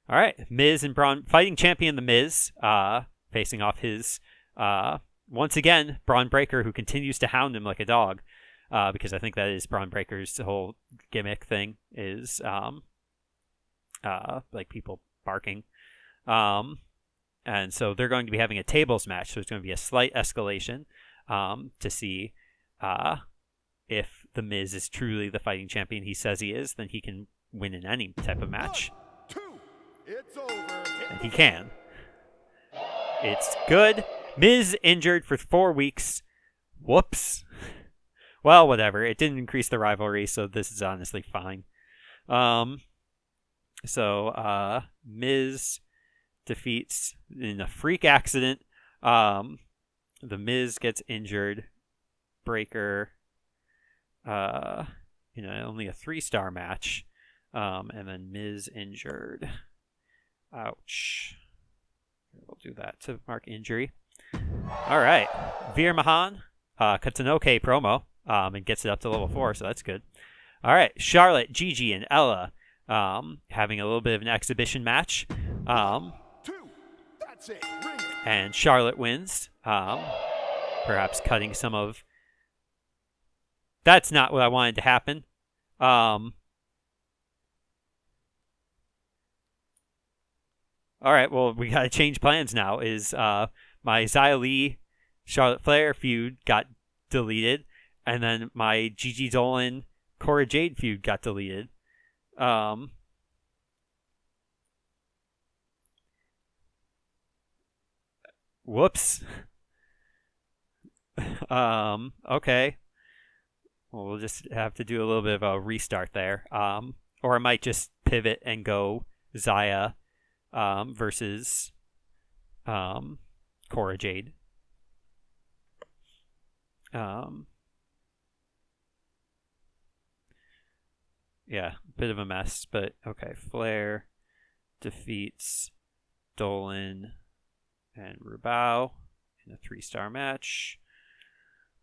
All right, Miz and Braun, fighting champion The Miz, facing off his, once again, Braun Breaker, who continues to hound him like a dog, because I think that is Braun Breaker's whole gimmick thing, is like people barking. And so they're going to be having a tables match, so it's going to be a slight escalation to see if The Miz is truly the fighting champion he says he is, then he can win in any type of match. 1, 2, it's over. And he can. It's good. Miz injured for 4 weeks. Whoops. Well, whatever. It didn't increase the rivalry, so this is honestly fine. So Miz defeats in a freak accident. The Miz gets injured. Breaker, only a 3-star match. And then Miz injured. Ouch. We'll do that to mark injury. All right. Veer Mahan cuts an okay promo and gets it up to level 4, so that's good. All right. Charlotte, Gigi, and Ella having a little bit of an exhibition match. 2, that's it. Ring it. And Charlotte wins. Perhaps cutting some of... That's not what I wanted to happen. All right, well, we got to change plans now. Is my Xia Li Charlotte Flair feud got deleted, and then my Gigi Dolan Cora Jade feud got deleted. Whoops. Okay. Well, we'll just have to do a little bit of a restart there. Or I might just pivot and go Xia versus Cora Jade. Yeah, bit of a mess, but okay. Flair defeats Dolan and Rubao in a 3-star match.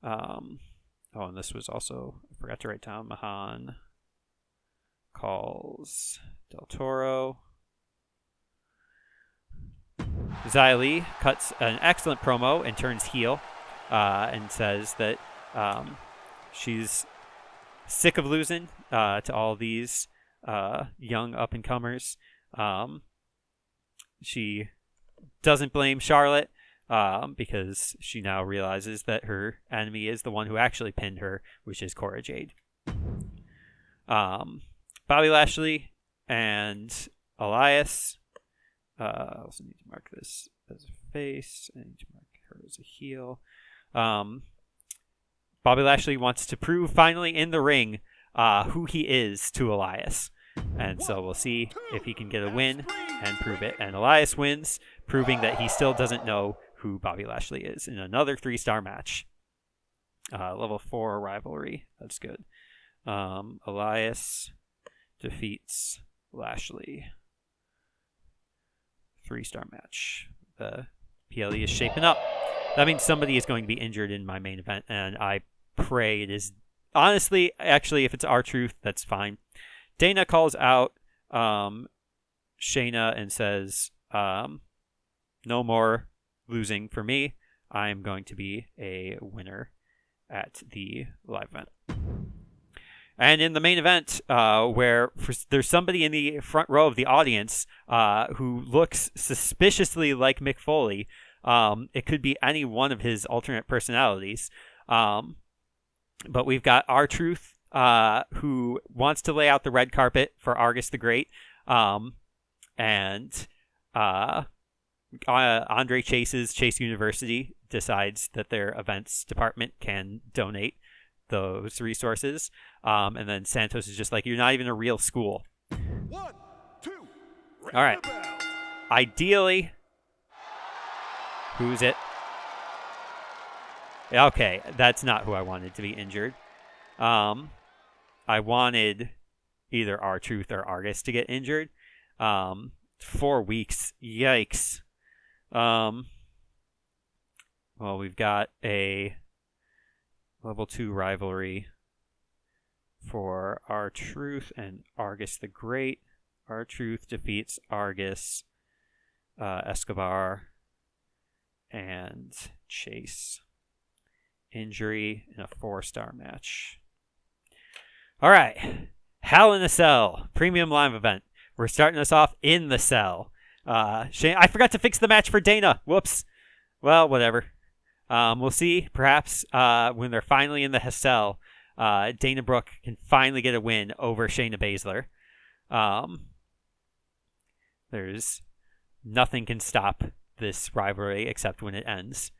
And this was also, I forgot to write down, Mahan calls Del Toro. Xia Li cuts an excellent promo and turns heel and says that she's sick of losing to all these young up-and-comers. She doesn't blame Charlotte because she now realizes that her enemy is the one who actually pinned her, which is Cora Jade. Bobby Lashley and Elias. I also need to mark this as a face. I need to mark her as a heel. Bobby Lashley wants to prove finally in the ring who he is to Elias. And so we'll see if he can get a win and prove it. And Elias wins, proving that he still doesn't know who Bobby Lashley is in another 3-star match. Level 4 rivalry. That's good. Elias defeats Lashley. 3-star match. The PLE is shaping up. That means somebody is going to be injured in my main event, and I pray it is... Honestly, actually, if it's R-Truth, that's fine. Dana calls out Shayna and says, no more losing for me. I'm going to be a winner at the live event. And in the main event, there's somebody in the front row of the audience who looks suspiciously like Mick Foley. It could be any one of his alternate personalities. But we've got R-Truth, who wants to lay out the red carpet for Argus the Great. And Andre Chase's Chase University decides that their events department can donate those resources. And then Santos is just like, you're not even a real school. 1, 2, all right. Ideally, who's it? Okay, that's not who I wanted to be injured. I wanted either R-Truth or Argus to get injured. 4 weeks. Yikes. Well, we've got a level 2 rivalry for R-Truth and Argus the Great. R-Truth defeats Argus, Escobar, and Chase. Injury in a 4-star match. All right. Hell in a Cell. Premium live event. We're starting us off in the cell. Shane, I forgot to fix the match for Dana. Whoops. Well, whatever. We'll see. Perhaps when they're finally in the cell, Dana Brooke can finally get a win over Shayna Baszler. There's nothing can stop this rivalry except when it ends.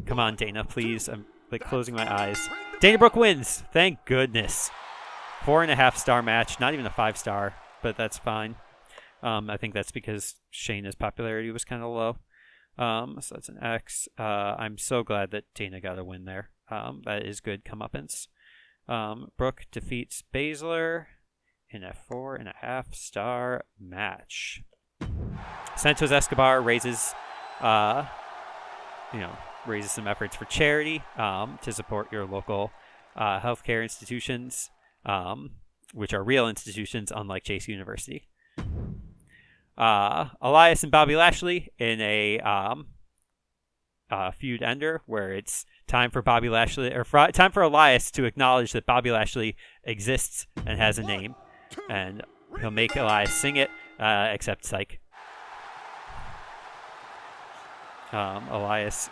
Come on, Dana, please. I'm closing my eyes. Dana Brooke wins. Thank goodness. 4.5-star match. Not even a 5-star, but that's fine. I think that's because Shayna's popularity was kind of low. So that's an X. I'm so glad that Dana got a win there. That is good comeuppance. Brooke defeats Baszler in a 4.5-star match. Santos Escobar raises some efforts for charity to support your local healthcare institutions, which are real institutions, unlike Chase University. Elias and Bobby Lashley in a feud ender where it's time for Bobby Lashley time for Elias to acknowledge that Bobby Lashley exists and has a name, and he'll make Elias sing it, except psych. Elias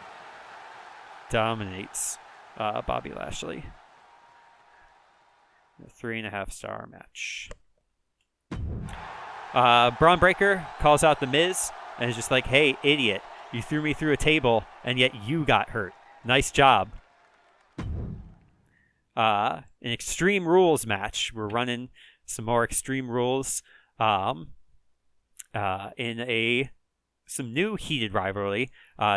dominates Bobby Lashley. A 3.5-star match. Braun Breaker calls out The Miz and is just like, hey, idiot, you threw me through a table and yet you got hurt. Nice job. An Extreme Rules match. We're running some more Extreme Rules in some new heated rivalry.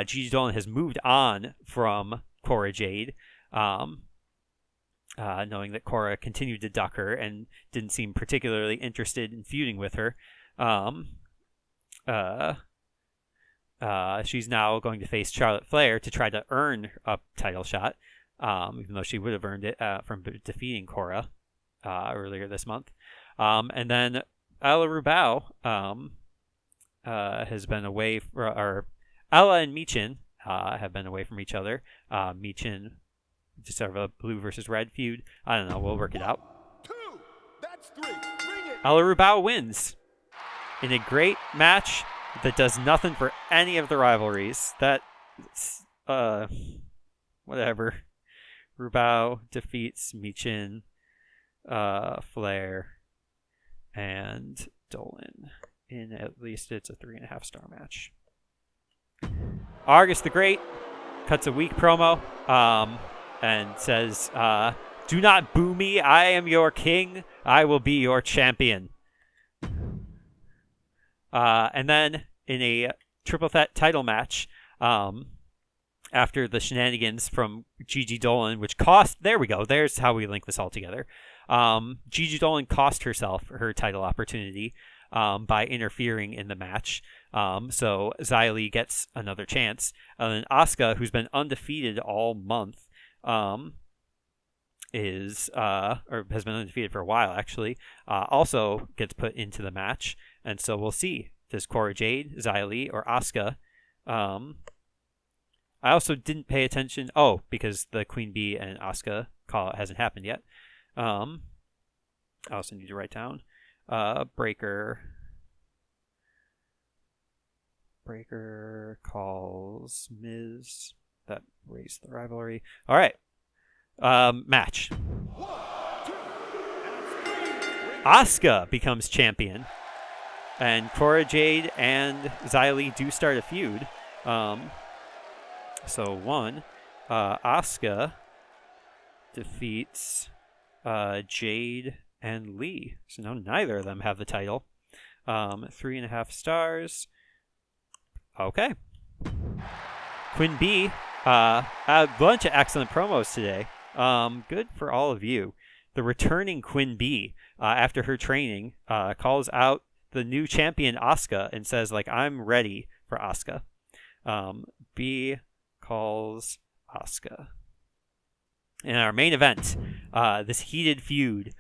Gigi Dolan has moved on from Cora Jade, knowing that Cora continued to duck her and didn't seem particularly interested in feuding with her. She's now going to face Charlotte Flair to try to earn a title shot, even though she would have earned it from defeating Cora earlier this month. And then Ella Rubao has been away, or Ella and Michin have been away from each other. Michin just sort of a blue versus red feud. I don't know. We'll work it out. 2, that's 3. Bring it. Ella Rubao wins in a great match that does nothing for any of the rivalries. Whatever. Rubao defeats Michin, Flair, and Dolan. In at least it's a 3.5-star match. Argus the Great cuts a weak promo and says, do not boo me. I am your king. I will be your champion. And then in a triple threat title match, after the shenanigans from Gigi Dolan, which cost, there we go. There's how we link this all together. Gigi Dolan cost herself her title opportunity by interfering in the match. So Xia Li gets another chance. And then Asuka, who's been undefeated all month, has been undefeated for a while, actually, also gets put into the match. And so we'll see. Does Cora Jade, Xia Li, or Asuka I also didn't pay attention. Oh, because the Queen Bee and Asuka call out hasn't happened yet. I also need to write down Breaker calls Miz. That raised the rivalry. All right. Match. Asuka becomes champion. And Cora Jade and Xia Li do start a feud. So Asuka defeats Jade and Lee. So now neither of them have the title. 3.5 stars. Okay. Quinn B, a bunch of excellent promos today. Good for all of you. The returning Quinn B, after her training, calls out the new champion Asuka and says, like, I'm ready for Asuka. B calls Asuka. In our main event, this heated feud,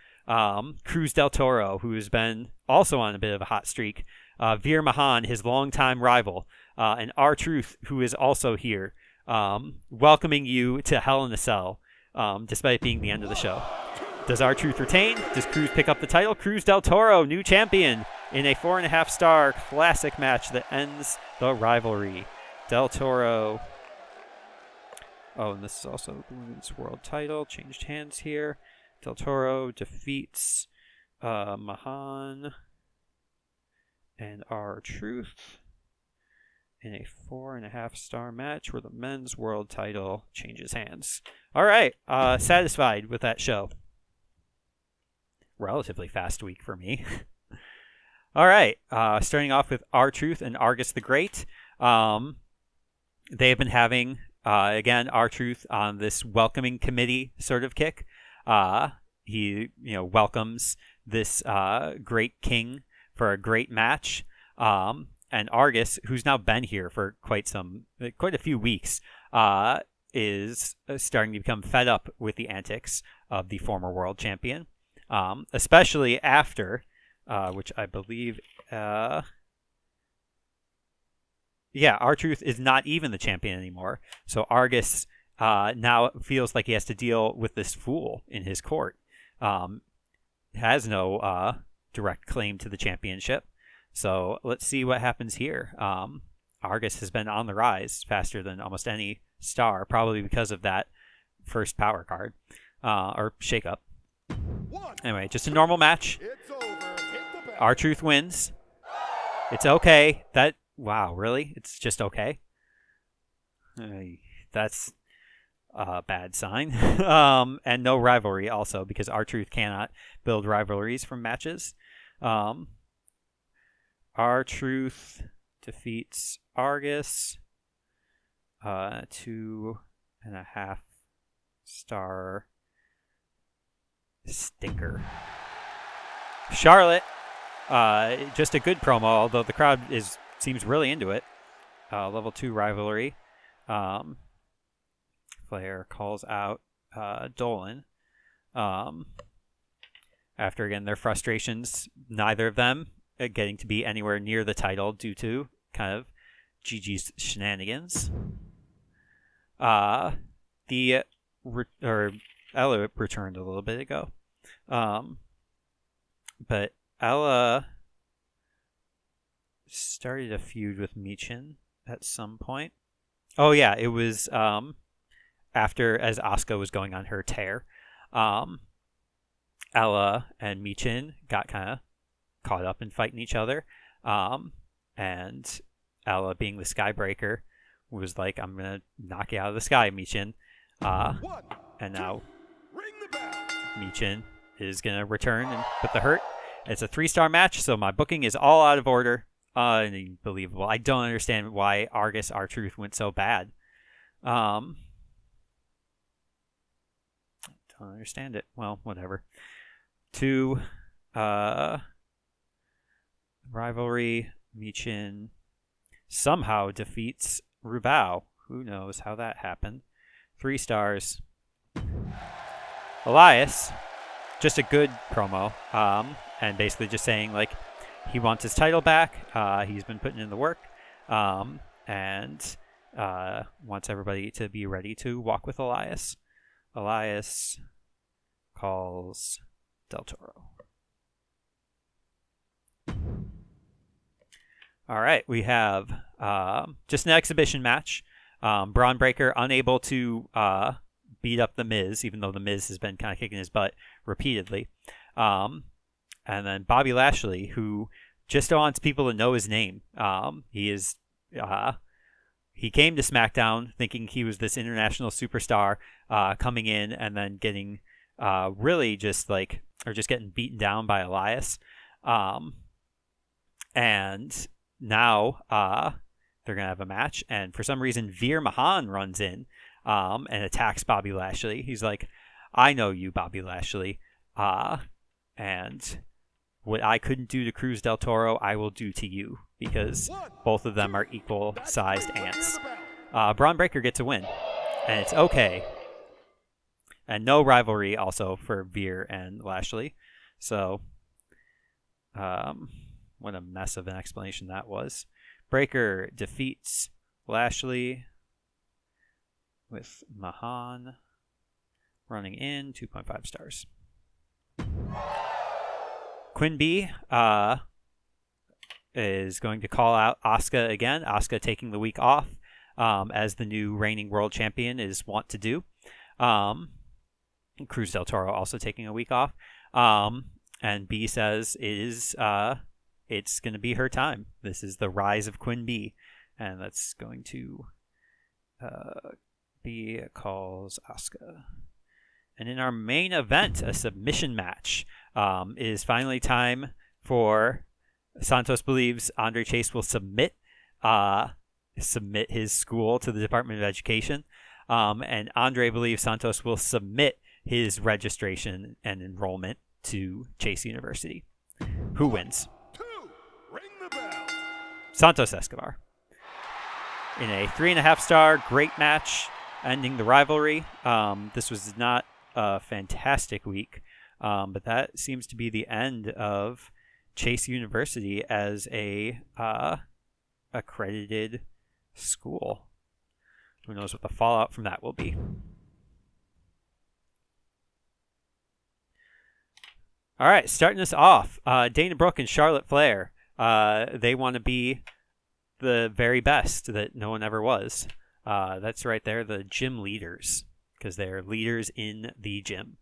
Cruz del Toro, who has been also on a bit of a hot streak, Veer Mahan, his longtime rival, and R-Truth, who is also here, welcoming you to Hell in a Cell, despite being the end of the show. Does R-Truth retain? Does Cruz pick up the title? Cruz del Toro, new champion, in a 4.5 star classic match that ends the rivalry. Del Toro. Oh, and this is also the women's world title. Changed hands here. Del Toro defeats Mahan and R-Truth in a 4.5 star match where the men's world title changes hands. All right. Satisfied with that show. Relatively fast week for me. All right. Starting off with R-Truth and Argus the Great. They've been having, again, R-Truth on this welcoming committee sort of kick. He, welcomes this great king for a great match. And Argus, who's now been here for quite a few weeks, is starting to become fed up with the antics of the former world champion. Especially after, which I believe, R-Truth is not even the champion anymore. So Argus now feels like he has to deal with this fool in his court. Has no direct claim to the championship. So let's see what happens here. Argus has been on the rise faster than almost any star, probably because of that first power card or shakeup. Anyway, just a normal match. R-Truth wins. It's okay. Wow, really? It's just okay? That's a bad sign. And no rivalry also, because R-Truth cannot build rivalries from matches. R-Truth defeats Argus. 2.5 star stinker. Charlotte, just a good promo, although the crowd seems really into it. Level 2 rivalry. Flair calls out Dolan. After, again, their frustrations, neither of them getting to be anywhere near the title due to kind of Gigi's shenanigans. Ella returned a little bit ago. But Ella started a feud with Michin at some point. Oh, yeah, it was after, as Asuka was going on her tear. Ella and Michin got kind of caught up in fighting each other. And Ella, being the Skybreaker, was like, I'm going to knock you out of the sky, Michin. And now Michin is going to return and put the hurt. It's a 3-star match, so my booking is all out of order. Unbelievable. I don't understand why Argus R-Truth went so bad. Don't understand it. Well, whatever. 2 rivalry. Michin somehow defeats Rubao. Who knows how that happened. 3 stars. Elias, just a good promo. And basically just saying, like, he wants his title back. He's been putting in the work. And wants everybody to be ready to walk with Elias. Elias calls Del Toro. All right, we have just an exhibition match. Braun Breaker unable to beat up The Miz, even though The Miz has been kind of kicking his butt repeatedly. And then Bobby Lashley, who just wants people to know his name. He came to SmackDown thinking he was this international superstar, coming in and then getting really just getting beaten down by Elias. And now they're going to have a match. And for some reason, Veer Mahan runs in and attacks Bobby Lashley. He's like, I know you, Bobby Lashley. And what I couldn't do to Cruz Del Toro, I will do to you, because both of them are equal-sized ants. Braun Breaker gets a win, and it's okay. And no rivalry also for Veer and Lashley. So, what a mess of an explanation that was. Breaker defeats Lashley with Mahan running in 2.5 stars. Quinn B is going to call out Asuka again. Asuka taking the week off, as the new reigning world champion is wont to do. Cruz Del Toro also taking a week off. And B says it's going to be her time. This is the rise of Quinn B. And that's going to B calls Asuka. And in our main event, a submission match, it is finally time for Santos believes Andre Chase will submit his school to the Department of Education. And Andre believes Santos will submit his registration and enrollment to Chase University. Who wins? Ring the bell. Santos Escobar. In a 3.5-star great match, ending the rivalry. This was not a fantastic week, but that seems to be the end of Chase University as a accredited school. Who knows what the fallout from that will be. All right, starting us off, Dana Brooke and Charlotte Flair. They want to be the very best that no one ever was. That's right there, the gym leaders, because they're leaders in the gym.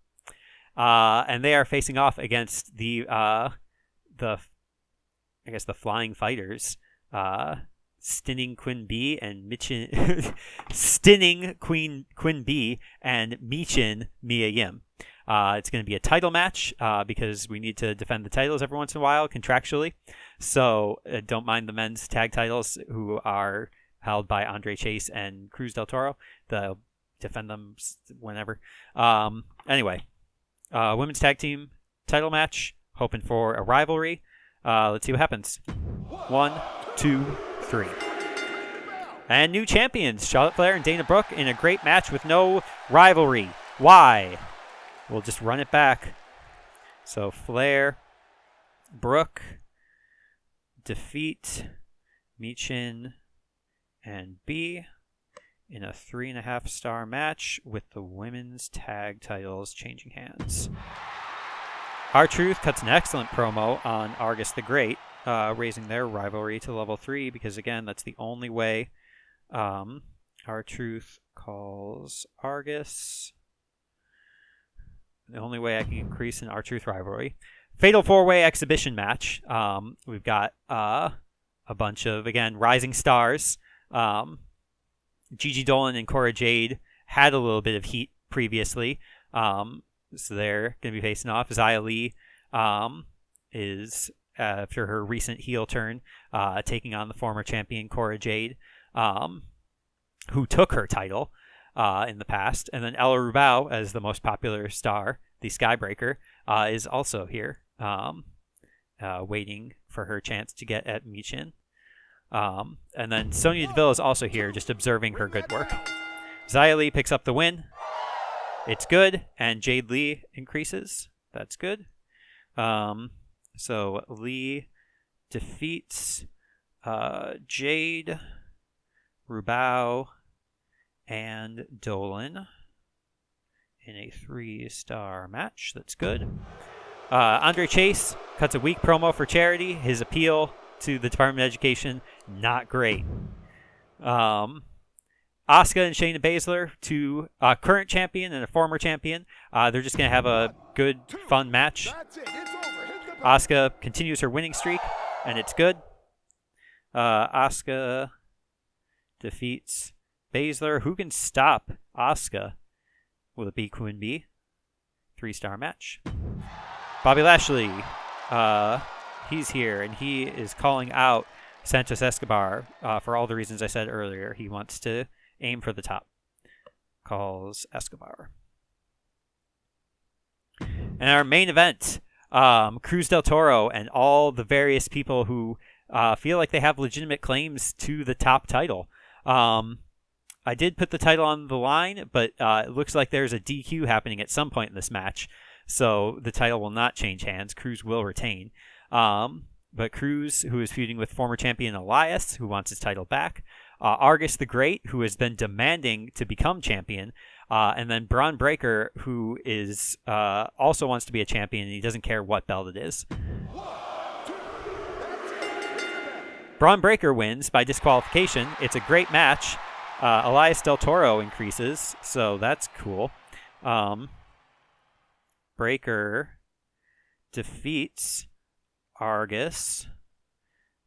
And they are facing off against the Flying Fighters, Stinning Quinn B and Michin Stinning Quinn B and Michin Mia Yim. It's going to be a title match because we need to defend the titles every once in a while contractually. So don't mind the men's tag titles, who are held by Andre Chase and Cruz Del Toro. They'll defend them whenever. Anyway, women's tag team title match. Hoping for a rivalry. Let's see what happens. 1, 2, 3. And new champions, Charlotte Flair and Dana Brooke, in a great match with no rivalry. Why? We'll just run it back. So Flair, Brooke defeat Michin and B in a 3.5-star match with the women's tag titles changing hands. R-Truth cuts an excellent promo on Argus the Great, raising their rivalry to level 3, because again, that's the only way. R-Truth calls Argus. The only way I can increase an R-Truth rivalry. Fatal 4-way exhibition match. We've got a bunch of, again, rising stars. Gigi Dolan and Cora Jade had a little bit of heat previously. So they're going to be facing off. Xia Li is, after her recent heel turn, taking on the former champion Cora Jade, who took her title in the past. And then Ella Rubao, as the most popular star, the Skybreaker, is also here, waiting for her chance to get at Michin. And then Sonya Deville is also here, just observing her good work. Xia Li picks up the win. It's good, and Jade Lee increases. That's good. So Lee defeats Jade Rubao, and Dolan in a 3-star match. That's good. Andre Chase cuts a weak promo for charity. His appeal to the Department of Education, not great. Asuka and Shayna Baszler, two current champion and a former champion. They're just going to have a good, fun match. Asuka continues her winning streak, and it's good. Asuka defeats Baszler. Who can stop Asuka? Will it be Quinn B? 3-star match. Bobby Lashley, he's here, and he is calling out Santos Escobar for all the reasons I said earlier. He wants to aim for the top. Calls Escobar. And our main event, Cruz del Toro and all the various people who feel like they have legitimate claims to the top title. I did put the title on the line, but it looks like there's a DQ happening at some point in this match. So the title will not change hands. Cruz will retain. But Cruz, who is feuding with former champion Elias, who wants his title back. Argus the Great, who has been demanding to become champion. And then Braun Breaker, who is also wants to be a champion, and he doesn't care what belt it is. Braun Breaker wins by disqualification. It's a great match. Elias Del Toro increases, so that's cool. Breaker defeats Argus,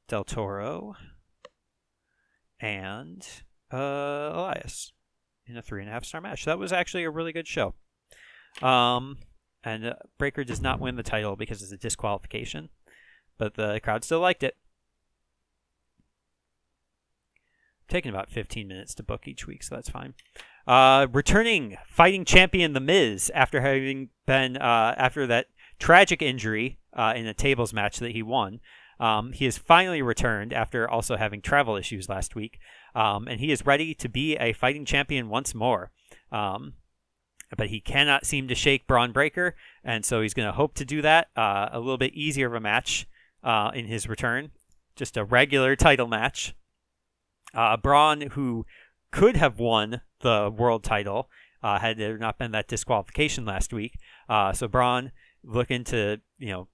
Del Toro, and Elias in a 3.5-star match. That was actually a really good show. And Breaker does not win the title because it's a disqualification, but the crowd still liked it. Taking about 15 minutes to book each week, so that's fine. Returning fighting champion The Miz after having been after that tragic injury in a tables match that he won. He has finally returned after also having travel issues last week, and he is ready to be a fighting champion once more. But he cannot seem to shake Braun Breaker, and so he's going to hope to do that. A little bit easier of a match in his return, just a regular title match. Braun, who could have won the world title had there not been that disqualification last week. So Braun looking to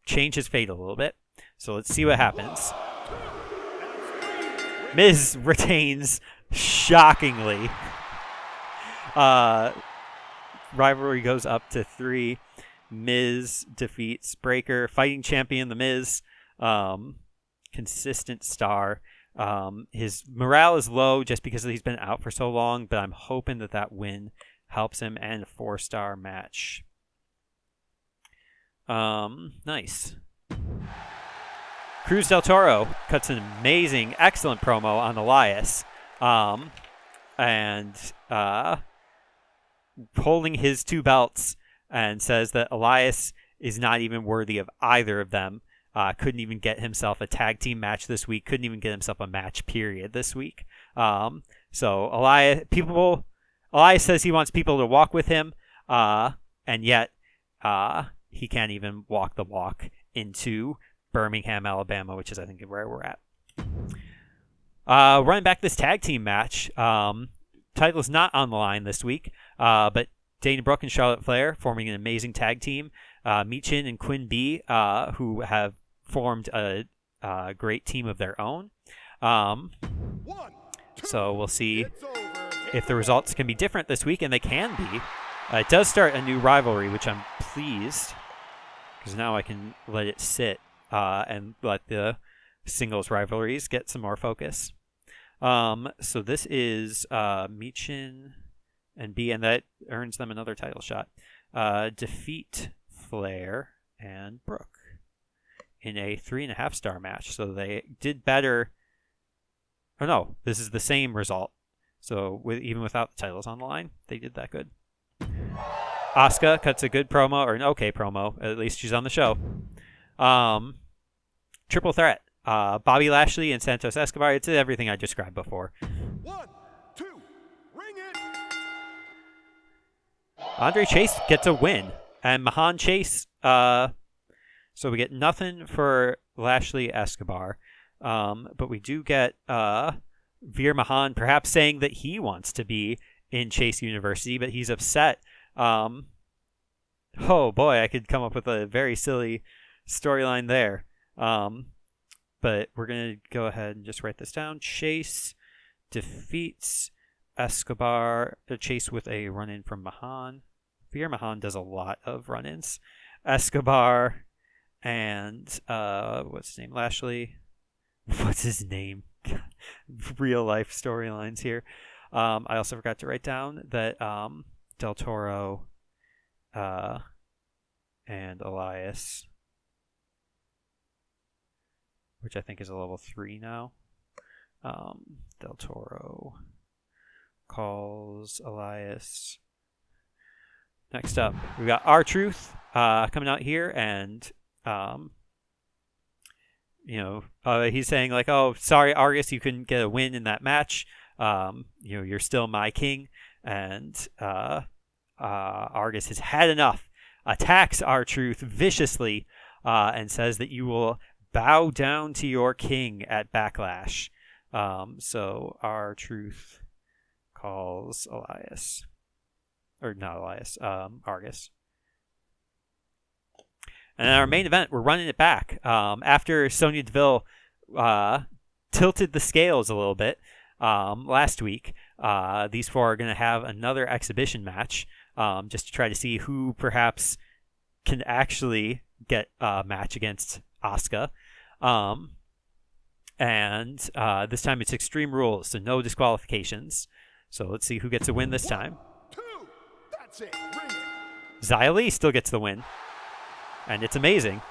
change his fate a little bit. So let's see what happens. Miz retains shockingly. Rivalry goes up to 3. Miz defeats Breaker. Fighting champion The Miz. Consistent star. His morale is low just because he's been out for so long, but I'm hoping that win helps him, and a 4-star match. Nice. Cruz del Toro cuts an amazing, excellent promo on Elias, and holding his 2 belts, and says that Elias is not even worthy of either of them. Couldn't even get himself a tag team match this week. Couldn't even get himself a match period this week. So Elias says he wants people to walk with him, and yet he can't even walk the walk into Birmingham, Alabama, which is I think where we're at. Running back this tag team match. Title is not on the line this week, but Dana Brooke and Charlotte Flair forming an amazing tag team. Michin and Quinn B, who have formed a great team of their own. So we'll see if the results can be different this week, and they can be. It does start a new rivalry, which I'm pleased, because now I can let it sit and let the singles rivalries get some more focus. So this is Michin and B, and that earns them another title shot. Defeat Flair and Brooke in a 3.5-star match. So they did better. Oh no, this is the same result. So even without the titles on the line, they did that good. Asuka cuts a good promo, or an okay promo. At least she's on the show. Triple threat. Bobby Lashley and Santos Escobar. It's everything I described before. 1, 2, ring it. Andre Chase gets a win. And Mahan Chase, so we get nothing for Lashley Escobar. But we do get Veer Mahan perhaps saying that he wants to be in Chase University, but he's upset. Oh boy, I could come up with a very silly storyline there. But we're going to go ahead and just write this down. Chase defeats Escobar. Chase with a run-in from Mahan. Veer Mahan does a lot of run-ins. Escobar and what's his name? Lashley. What's his name? Real life storylines here. I also forgot to write down that Del Toro and Elias, which I think is a level 3 now. Del Toro calls Elias. Next up, we got R-Truth coming out here, and he's saying like, "Oh, sorry, Argus, you couldn't get a win in that match. You're still my king." And Argus has had enough. Attacks R-Truth viciously and says that you will bow down to your king at Backlash. So R-Truth calls Elias. Or not Elias, Argus. And in our main event, we're running it back. After Sonya Deville tilted the scales a little bit last week, these four are going to have another exhibition match just to try to see who perhaps can actually get a match against Asuka. And this time it's Extreme Rules, so no disqualifications. So let's see who gets a win this time. 1, 2, that's it. Bring it. Xia Li still gets the win. And it's amazing.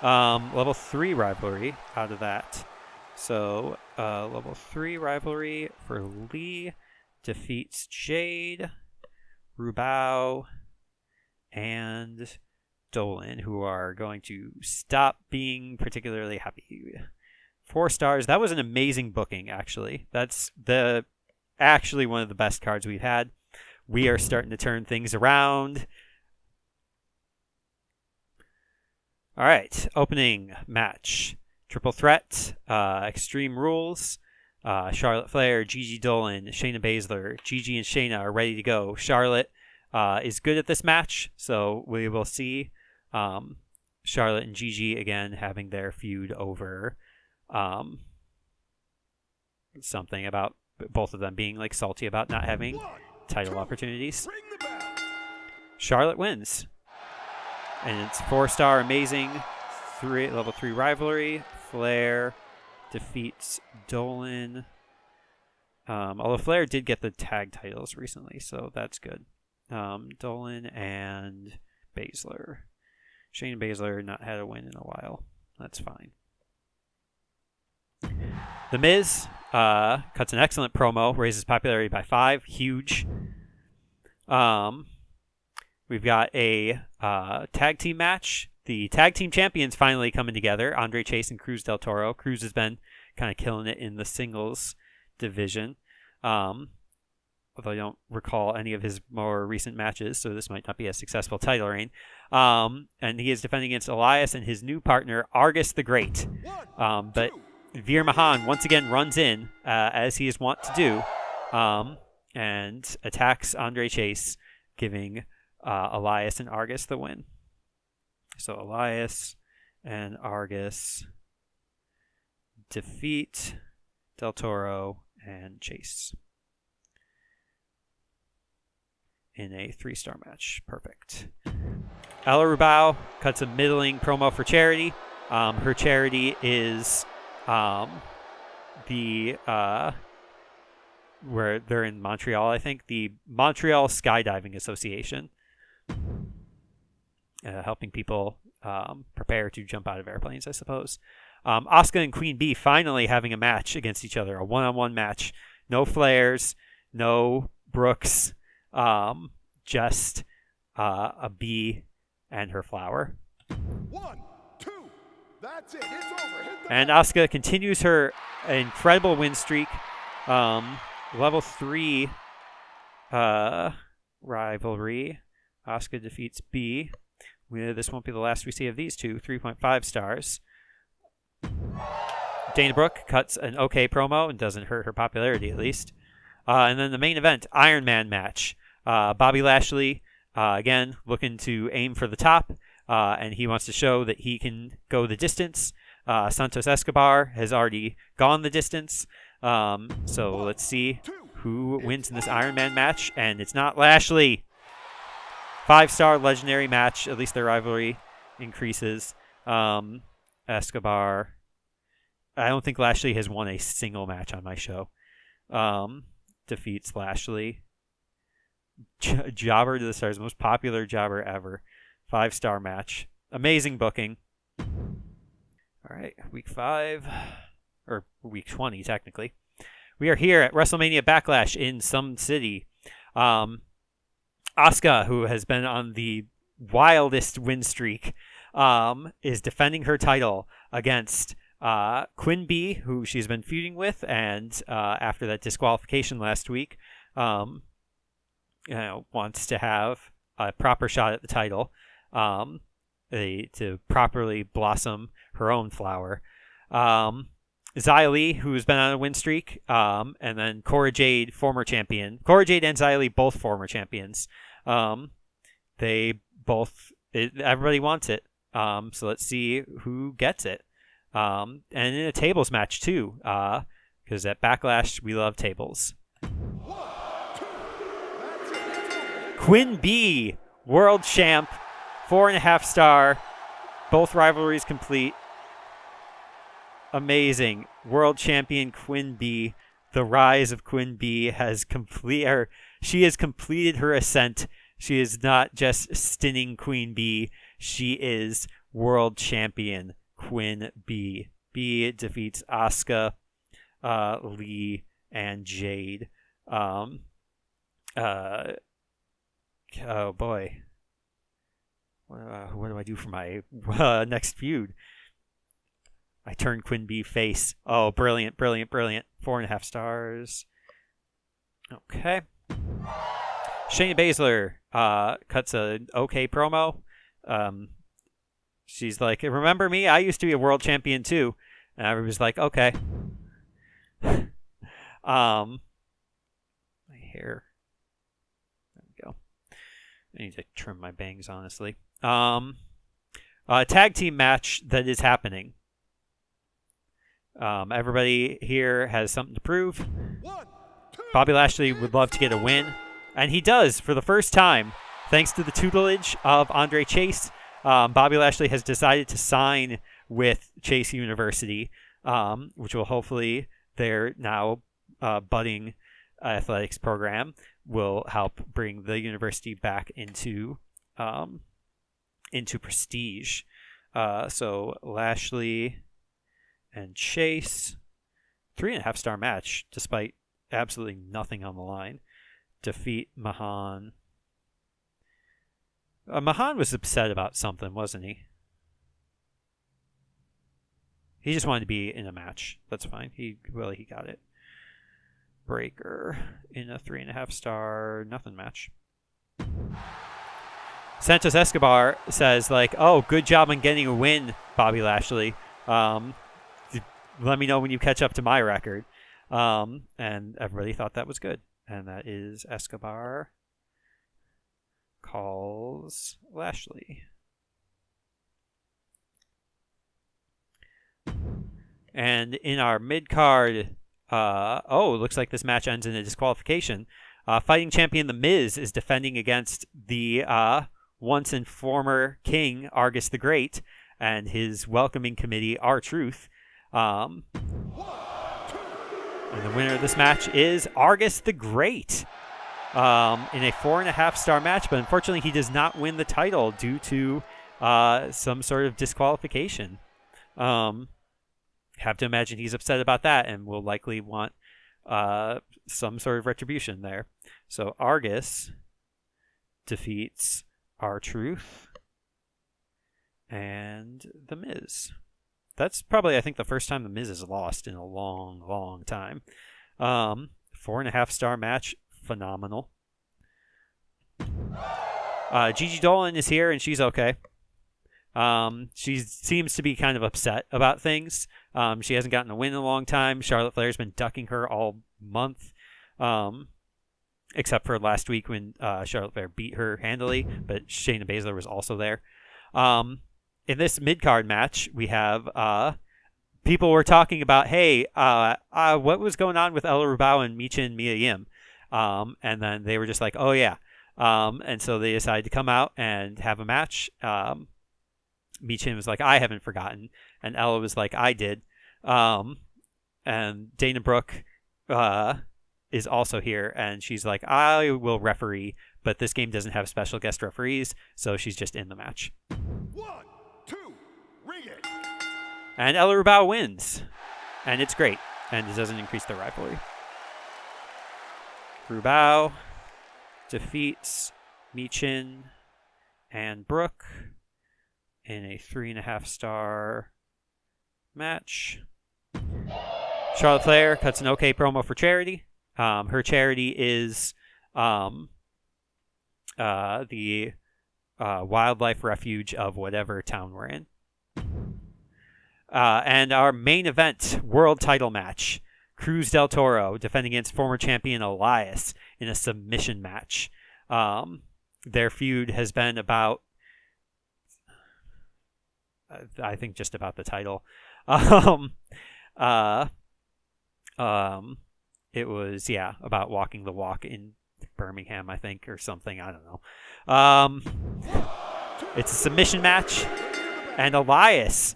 Level 3 rivalry out of that. So level 3 rivalry for Lee defeats Jade, Rubao, and Dolan, who are going to stop being particularly happy. 4 stars. That was an amazing booking, actually. That's actually one of the best cards we've had. We are starting to turn things around. All right, opening match. Triple threat, Extreme Rules, Charlotte Flair, Gigi Dolan, Shayna Baszler. Gigi and Shayna are ready to go. Charlotte is good at this match, so we will see Charlotte and Gigi again having their feud over something about both of them being like salty about not having title opportunities. Charlotte wins. And it's 4-star amazing level 3 rivalry. Flair defeats Dolan. Although Flair did get the tag titles recently, so that's good. Dolan and Baszler. Shayna Baszler not had a win in a while. That's fine. The Miz cuts an excellent promo, raises popularity by 5. Huge. We've got a tag team match. The tag team champions finally coming together. Andre Chase and Cruz Del Toro. Cruz has been kind of killing it in the singles division. Although I don't recall any of his more recent matches, so this might not be a successful title reign. And he is defending against Elias and his new partner, Argus the Great. But Veer Mahan once again runs in, as he is wont to do, and attacks Andre Chase, giving Elias and Argus the win. So Elias and Argus defeat Del Toro and Chase in a 3-star match. Perfect. Ella Rubao cuts a middling promo for charity. Her charity is where they're in Montreal, I think, the Montreal Skydiving Association. Helping people prepare to jump out of airplanes, I suppose. Asuka and Queen Bee finally having a match against each other, a one-on-one match. No flares, no Brooks, just a bee and her flower. 1, 2, that's it. It's over. And Asuka continues her incredible win streak. Level 3 rivalry. Asuka defeats Bee. This won't be the last we see of these two. 3.5 stars. Dana Brooke cuts an okay promo and doesn't hurt her popularity, at least. And then the main event, Iron Man match. Bobby Lashley, again, looking to aim for the top, and he wants to show that he can go the distance. Santos Escobar has already gone the distance. So let's see who wins in this Iron Man match, and it's not Lashley. 5-star legendary match. At least their rivalry increases. Escobar. I don't think Lashley has won a single match on my show. Defeats Lashley. Jobber to the Stars, most popular jobber ever. 5-star match. Amazing booking. All right, week 5, or week 20 technically. We are here at Wrestlemania Backlash in some city. Asuka, who has been on the wildest win streak, is defending her title against Quinn B, who she's been feuding with, and after that disqualification last week, wants to have a proper shot at the title, to properly blossom her own flower. Xia Li, who's been on a win streak, and then Cora Jade, former champion. Cora Jade and Xia Li, both former champions. They both, everybody wants it. So let's see who gets it. And in a tables match too, because at Backlash we love tables. Quinn B, world champ, 4.5-star, both rivalries complete. Amazing. World champion Quinn B. The rise of Quinn B she has completed her ascent. She is not just stinning Queen B. She is world champion Quinn B. B defeats Asuka, Lee, and Jade. Oh boy. What do I do for my next feud? I turn Quinn B face. Oh, brilliant, brilliant, brilliant. 4.5 stars. Okay. Shayna Baszler cuts an okay promo. She's like, remember me? I used to be a world champion too. And everybody's like, okay. My hair. There we go. I need to trim my bangs, honestly. Tag team match that is happening. Everybody here has something to prove. Bobby Lashley would love to get a win, and he does for the first time, thanks to the tutelage of Andre Chase. Bobby Lashley has decided to sign with Chase University, which will hopefully their now budding athletics program will help bring the university back into prestige. So Lashley and Chase, 3.5-star match, despite absolutely nothing on the line. Defeat Mahan. Mahan was upset about something, wasn't he? He just wanted to be in a match. That's fine. He got it. Breaker in a 3.5-star nothing match. Santos Escobar says, like, oh, good job on getting a win, Bobby Lashley. Let me know when you catch up to my record. And everybody thought that was good. And that is Escobar calls Lashley. And in our mid-card, looks like this match ends in a disqualification. Fighting champion The Miz is defending against the once and former king, Argus the Great, and his welcoming committee, R-Truth. And the winner of this match is Argus the Great in a 4.5-star match, but unfortunately he does not win the title due to some sort of disqualification. Have to imagine he's upset about that and will likely want some sort of retribution there. So Argus defeats R-Truth and The Miz. That's probably, I think, the first time The Miz has lost in a long, long time. 4.5-star match. Phenomenal. Gigi Dolan is here, and she's okay. She seems to be kind of upset about things. She hasn't gotten a win in a long time. Charlotte Flair's been ducking her all month, except for last week when Charlotte Flair beat her handily, but Shayna Baszler was also there. In this mid-card match, we have people were talking about, hey, what was going on with Ella Rubao and Michin Mia Yim? And then they were just like, oh, yeah. And so they decided to come out and have a match. Michin was like, I haven't forgotten. And Ella was like, I did. And Dana Brooke is also here. And she's like, I will referee, but this game doesn't have special guest referees. So she's just in the match. 1, 2, ring it. And Ella Rubao wins. And it's great. And it doesn't increase the rivalry. Rubao defeats Michin and Brooke in a 3.5-star match. Charlotte Flair cuts an okay promo for charity. Her charity is the wildlife refuge of whatever town we're in. And our main event, world title match. Cruz del Toro defending against former champion Elias in a submission match. Their feud has been about, I think, just about the title. It was, about walking the walk in Birmingham, I think, or something. I don't know. It's a submission match, and Elias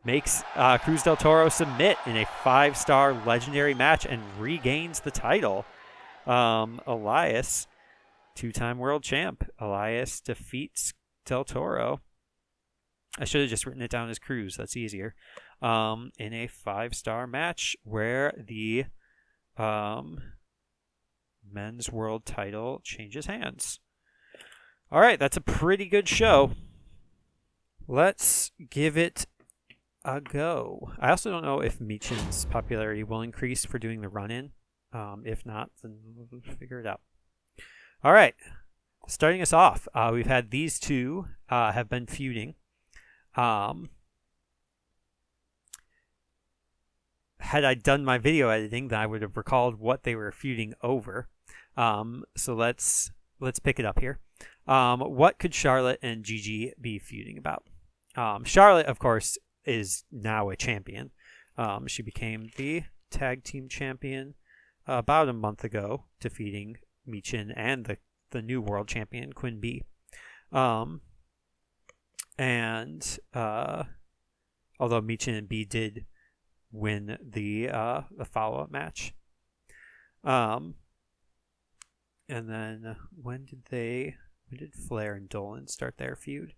makes Cruz del Toro submit in a 5-star legendary match and regains the title. Elias, 2-time world champ. Elias defeats Del Toro. I should have just written it down as Cruz. That's easier. In a 5-star match where the men's world title changes hands. All right, that's a pretty good show. Let's give it a go. I also don't know if Michin's popularity will increase for doing the run-in. If not, then we'll figure it out. All right. Starting us off, we've had these two have been feuding. Had I done my video editing, then I would have recalled what they were feuding over. So let's pick it up here. What could Charlotte and Gigi be feuding about? Charlotte, of course, is now a champion. She became the tag team champion about a month ago, defeating Michin and the new world champion, Quinn B. Although Michin and B did win the follow-up match. And then when did Flair and Dolan start their feud?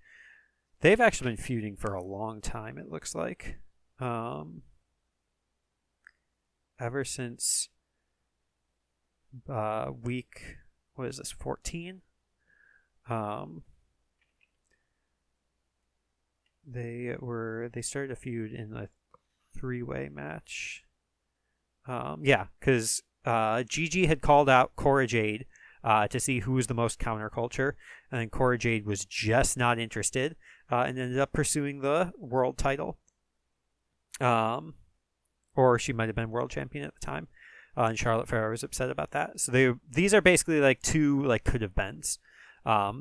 They've actually been feuding for a long time, it looks like. Ever since week, what is this, 14? They started a feud in a 3-way match. Because Gigi had called out Cora Jade to see who was the most counterculture, and then Cora Jade was just not interested and ended up pursuing the world title. Or she might have been world champion at the time. And Charlotte Flair was upset about that. So these are basically like two could have beens.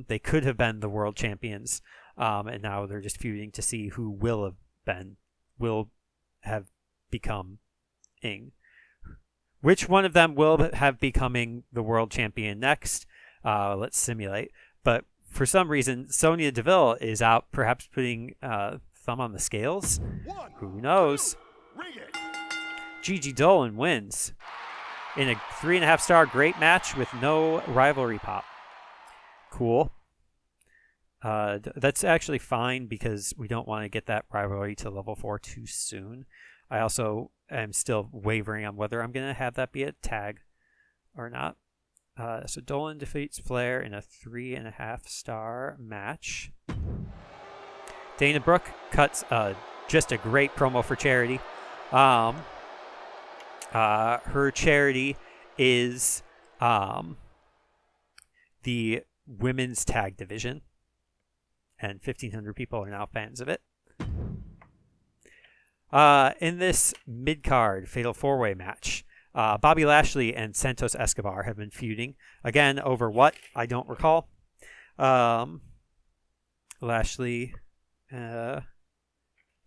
They could have been the world champions, and now they're just feuding to see who will have become ing. Which one of them will have becoming the world champion next? Let's simulate. But for some reason, Sonya Deville is out, perhaps putting thumb on the scales. Who knows? Gigi Dolan wins in a 3.5-star great match with no rivalry pop. Cool. That's actually fine because we don't want to get that rivalry to level 4 too soon. I also am still wavering on whether I'm going to have that be a tag or not. So Dolan defeats Flair in a 3.5-star match. Dana Brooke cuts just a great promo for charity. Her charity is the women's tag division. and 1,500 people are now fans of it. In this mid-card Fatal 4-Way match, Bobby Lashley and Santos Escobar have been feuding. Again, over what? I don't recall. Lashley...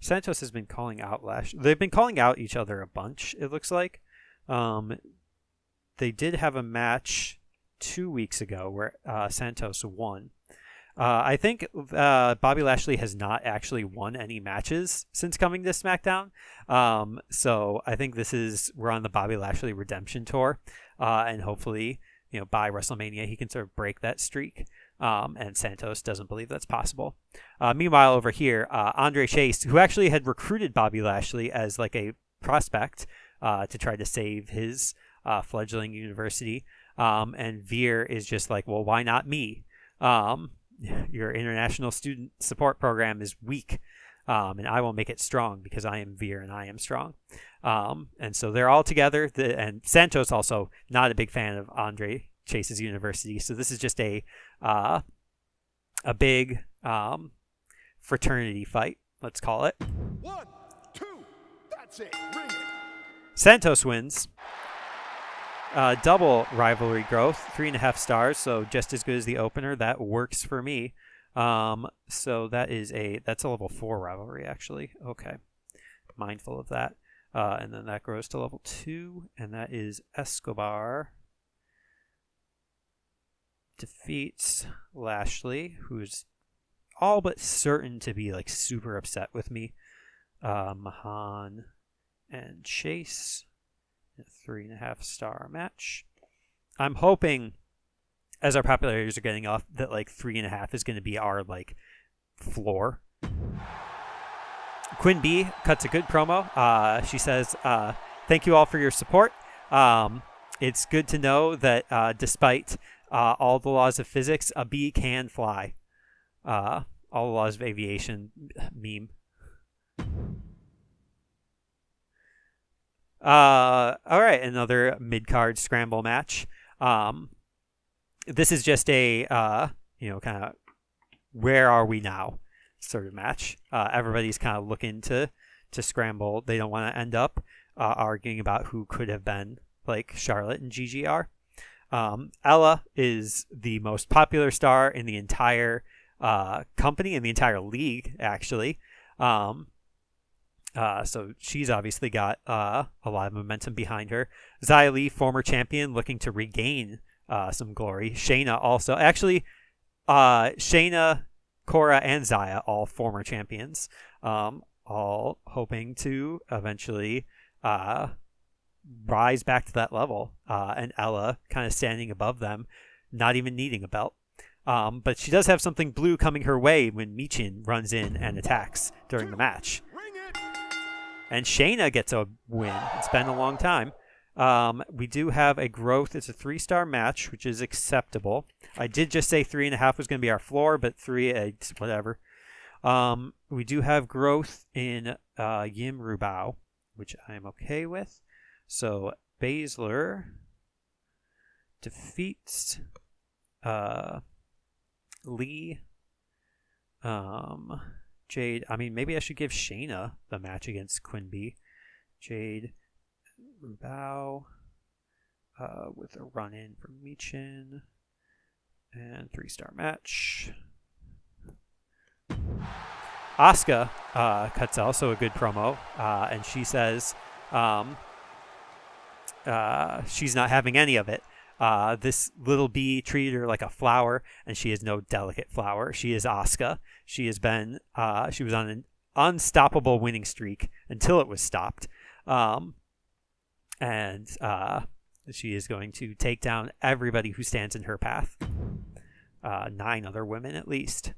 Santos has been calling out Lashley. They've been calling out each other a bunch, it looks like. They did have a match 2 weeks ago where Santos won. I think Bobby Lashley has not actually won any matches since coming to SmackDown. So I think we're on the Bobby Lashley redemption tour. And hopefully, by WrestleMania, he can sort of break that streak. And Santos doesn't believe that's possible. Meanwhile, over here, Andre Chase, who actually had recruited Bobby Lashley as like a prospect to try to save his fledgling university. And Veer is just like, well, why not me? Your international student support program is weak. And I will make it strong because I am Veer and I am strong. And so they're all together. And Santos also not a big fan of Andre Chase's university. So this is just a big fraternity fight, let's call it. 1, 2, that's it. Bring it. Santos wins. Double rivalry growth, 3.5 stars, so just as good as the opener. That works for me. So that's a level 4 rivalry, actually. Okay, mindful of that. And then that grows to level 2, and that is Escobar defeats Lashley, who's all but certain to be like super upset with me. Mahan and Chase. 3.5 star match. I'm hoping, as our popularities are getting off, that like 3.5 is going to be our like floor. Quinn B cuts a good promo. She says, "Thank you all for your support. It's good to know that despite all the laws of physics, a bee can fly. All the laws of aviation meme." All right, another mid-card scramble match. This is just a kind of where are we now sort of match. Everybody's kind of looking to scramble. They don't want to end up arguing about who could have been like Charlotte and GGR. Ella is the most popular star in the entire company, in the entire league, actually. So she's obviously got a lot of momentum behind her. Xia Li, former champion, looking to regain some glory. Shayna also. Actually, Shayna, Cora, and Xia, all former champions. All hoping to eventually rise back to that level. And Ella kind of standing above them, not even needing a belt. But she does have something blue coming her way when Michin runs in and attacks during the match. And Shayna gets a win. It's been a long time. We do have a growth. It's a 3-star match, which is acceptable. I did just say 3.5 was going to be our floor, but 3, whatever. We do have growth in Yim Rubao, which I am okay with. So Baszler defeats Lee. Jade, maybe I should give Shayna the match against Quinn B. Jade Rubao with a run-in for Michin. And 3-star match. Asuka cuts also a good promo. And she says she's not having any of it. This little bee treated her like a flower, and she is no delicate flower. She is Asuka. She was on an unstoppable winning streak until it was stopped. And she is going to take down everybody who stands in her path. 9 other women at least.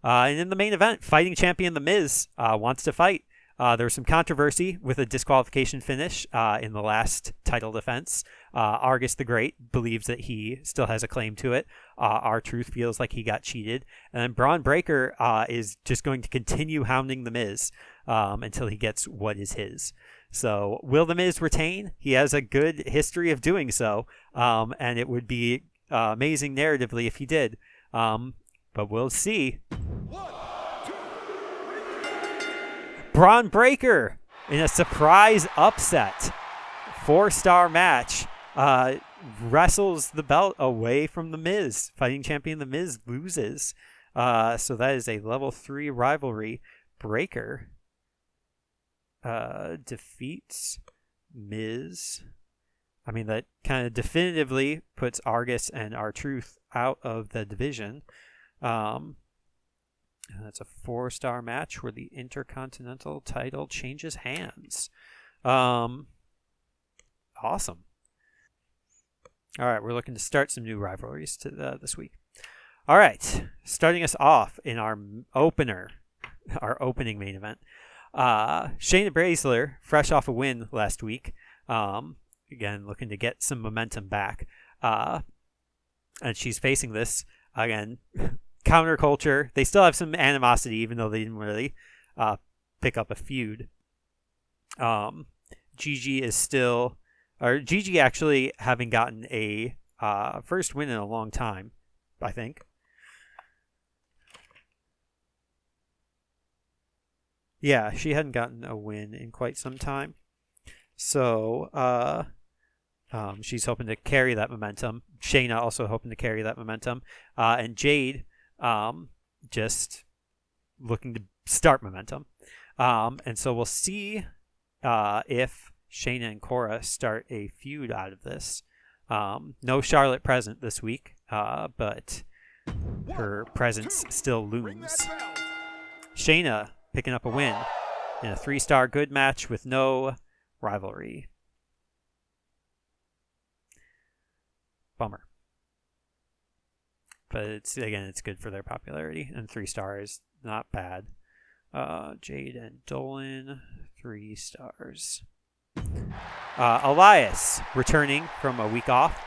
And in the main event, fighting champion The Miz wants to fight. There was some controversy with a disqualification finish in the last title defense. Argus the Great believes that he still has a claim to it. R-Truth feels like he got cheated. And then Braun Breaker is just going to continue hounding The Miz until he gets what is his. So will The Miz retain? He has a good history of doing so. And it would be amazing narratively if he did. But we'll see. 1, Braun Breaker in a surprise upset. 4-star match. Wrestles the belt away from The Miz. Fighting champion The Miz loses. So that is a level 3 rivalry. Breaker defeats Miz. I mean, that kind of definitively puts Argus and R-Truth out of the division. And that's a 4-star match where the Intercontinental title changes hands. Awesome. All right, we're looking to start some new rivalries this week. All right, starting us off in our opening main event. Shayna Baszler, fresh off a win last week. Again, looking to get some momentum back. And she's facing this, again, counterculture. They still have some animosity, even though they didn't really pick up a feud. Gigi actually having gotten a first win in a long time, I think. Yeah, she hadn't gotten a win in quite some time. So she's hoping to carry that momentum. Shayna also hoping to carry that momentum. And Jade just looking to start momentum. And so we'll see if Shayna and Cora start a feud out of this. No Charlotte present this week, but her presence still looms. Shayna picking up a win in a 3-star good match with no rivalry. Bummer. But it's good for their popularity, and 3 stars, not bad. Jade and Dolan, 3 stars. Elias returning from a week off.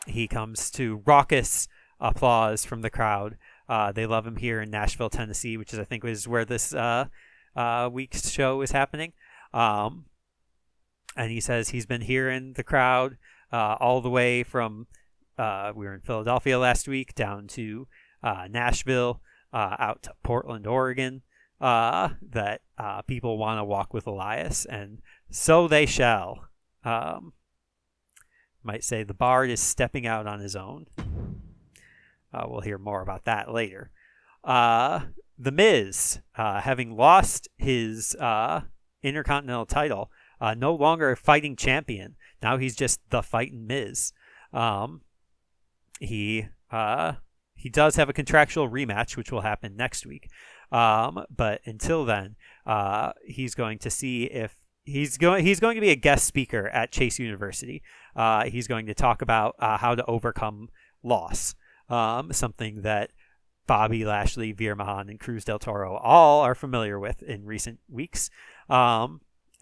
He comes to raucous applause from the crowd. They love him here in Nashville, Tennessee, which I think is where this week's show is happening. And he says he's been here in the crowd all the way from we were in Philadelphia last week down to Nashville, out to Portland, Oregon. That people want to walk with Elias, and so they shall. Might say the Bard is stepping out on his own. We'll hear more about that later. The Miz, having lost his Intercontinental title, no longer a fighting champion. Now he's just the fighting Miz. He does have a contractual rematch, which will happen next week. But until then, he's going to see if he's going to be a guest speaker at Chase University. He's going to talk about how to overcome loss. Something that Bobby Lashley, Veer Mahan, and Cruz del Toro all are familiar with in recent weeks.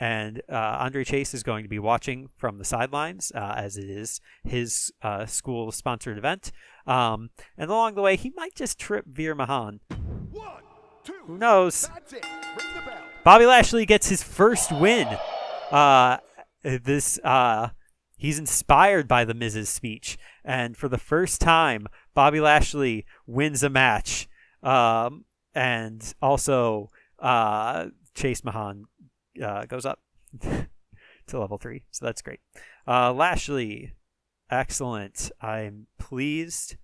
And Andre Chase is going to be watching from the sidelines, as it is his school-sponsored event. And along the way, he might just trip Veer Mahan. 1, 2. Who knows? That's it. Ring the bell. Bobby Lashley gets his first win. He's inspired by the Miz's speech, and for the first time, Bobby Lashley wins a match. And also, Chase Mahan goes up to level 3, so that's great. Lashley, excellent. I'm pleased.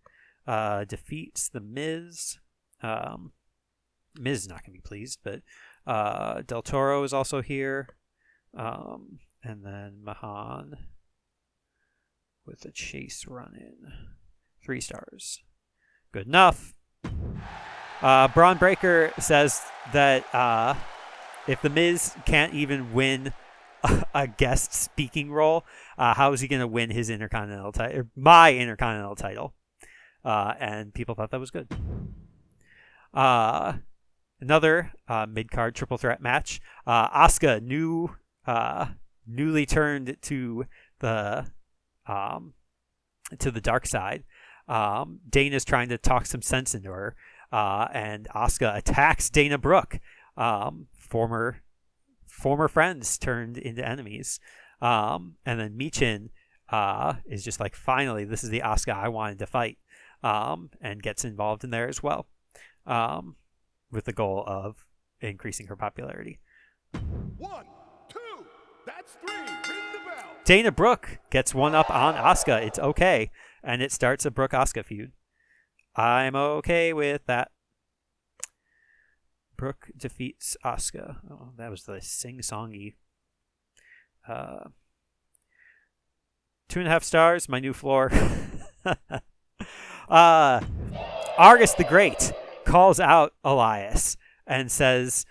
Defeats the Miz. Miz is not going to be pleased, but Del Toro is also here. And then Mahan with a Chase run-in. 3 stars. Good enough. Braun Breaker says that if the Miz can't even win a guest speaking role, how is he going to win his Intercontinental title, or my Intercontinental title? And people thought that was good. Another mid-card triple threat match. Asuka, newly turned to the dark side. Dana's trying to talk some sense into her, and Asuka attacks Dana Brooke. Former friends turned into enemies. And then Michin is just like, finally, this is the Asuka I wanted to fight, and gets involved in there as well, with the goal of increasing her popularity. 1, 2, that's 3. Ring the bell. Dana Brooke gets one up on Asuka. It's okay. And it starts a Brooke-Asuka feud. I'm okay with that. Brooke defeats Asuka. Oh, that was the sing-songy. 2.5 stars, my new floor. Argus the Great calls out Elias and says,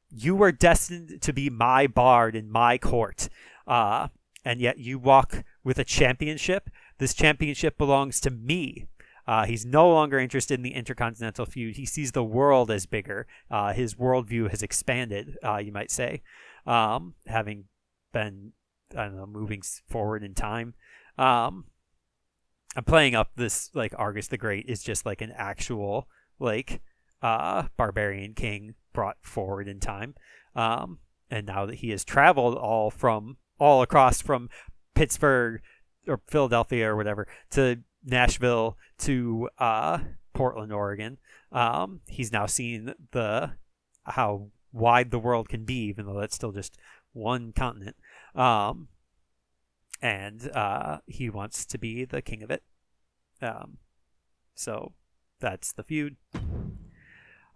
you were destined to be my bard in my court, and yet you walk with a championship. This championship belongs to me. He's no longer interested in the Intercontinental feud. He sees the world as bigger. His worldview has expanded, you might say, having been, I don't know, moving forward in time. I'm playing up this, like, Argus the Great is just like an actual, like, barbarian king brought forward in time. And now that he has traveled all across from Pittsburgh or Philadelphia or whatever to Nashville to Portland, Oregon, he's now seen how wide the world can be, even though that's still just one continent. And he wants to be the king of it. So that's the feud.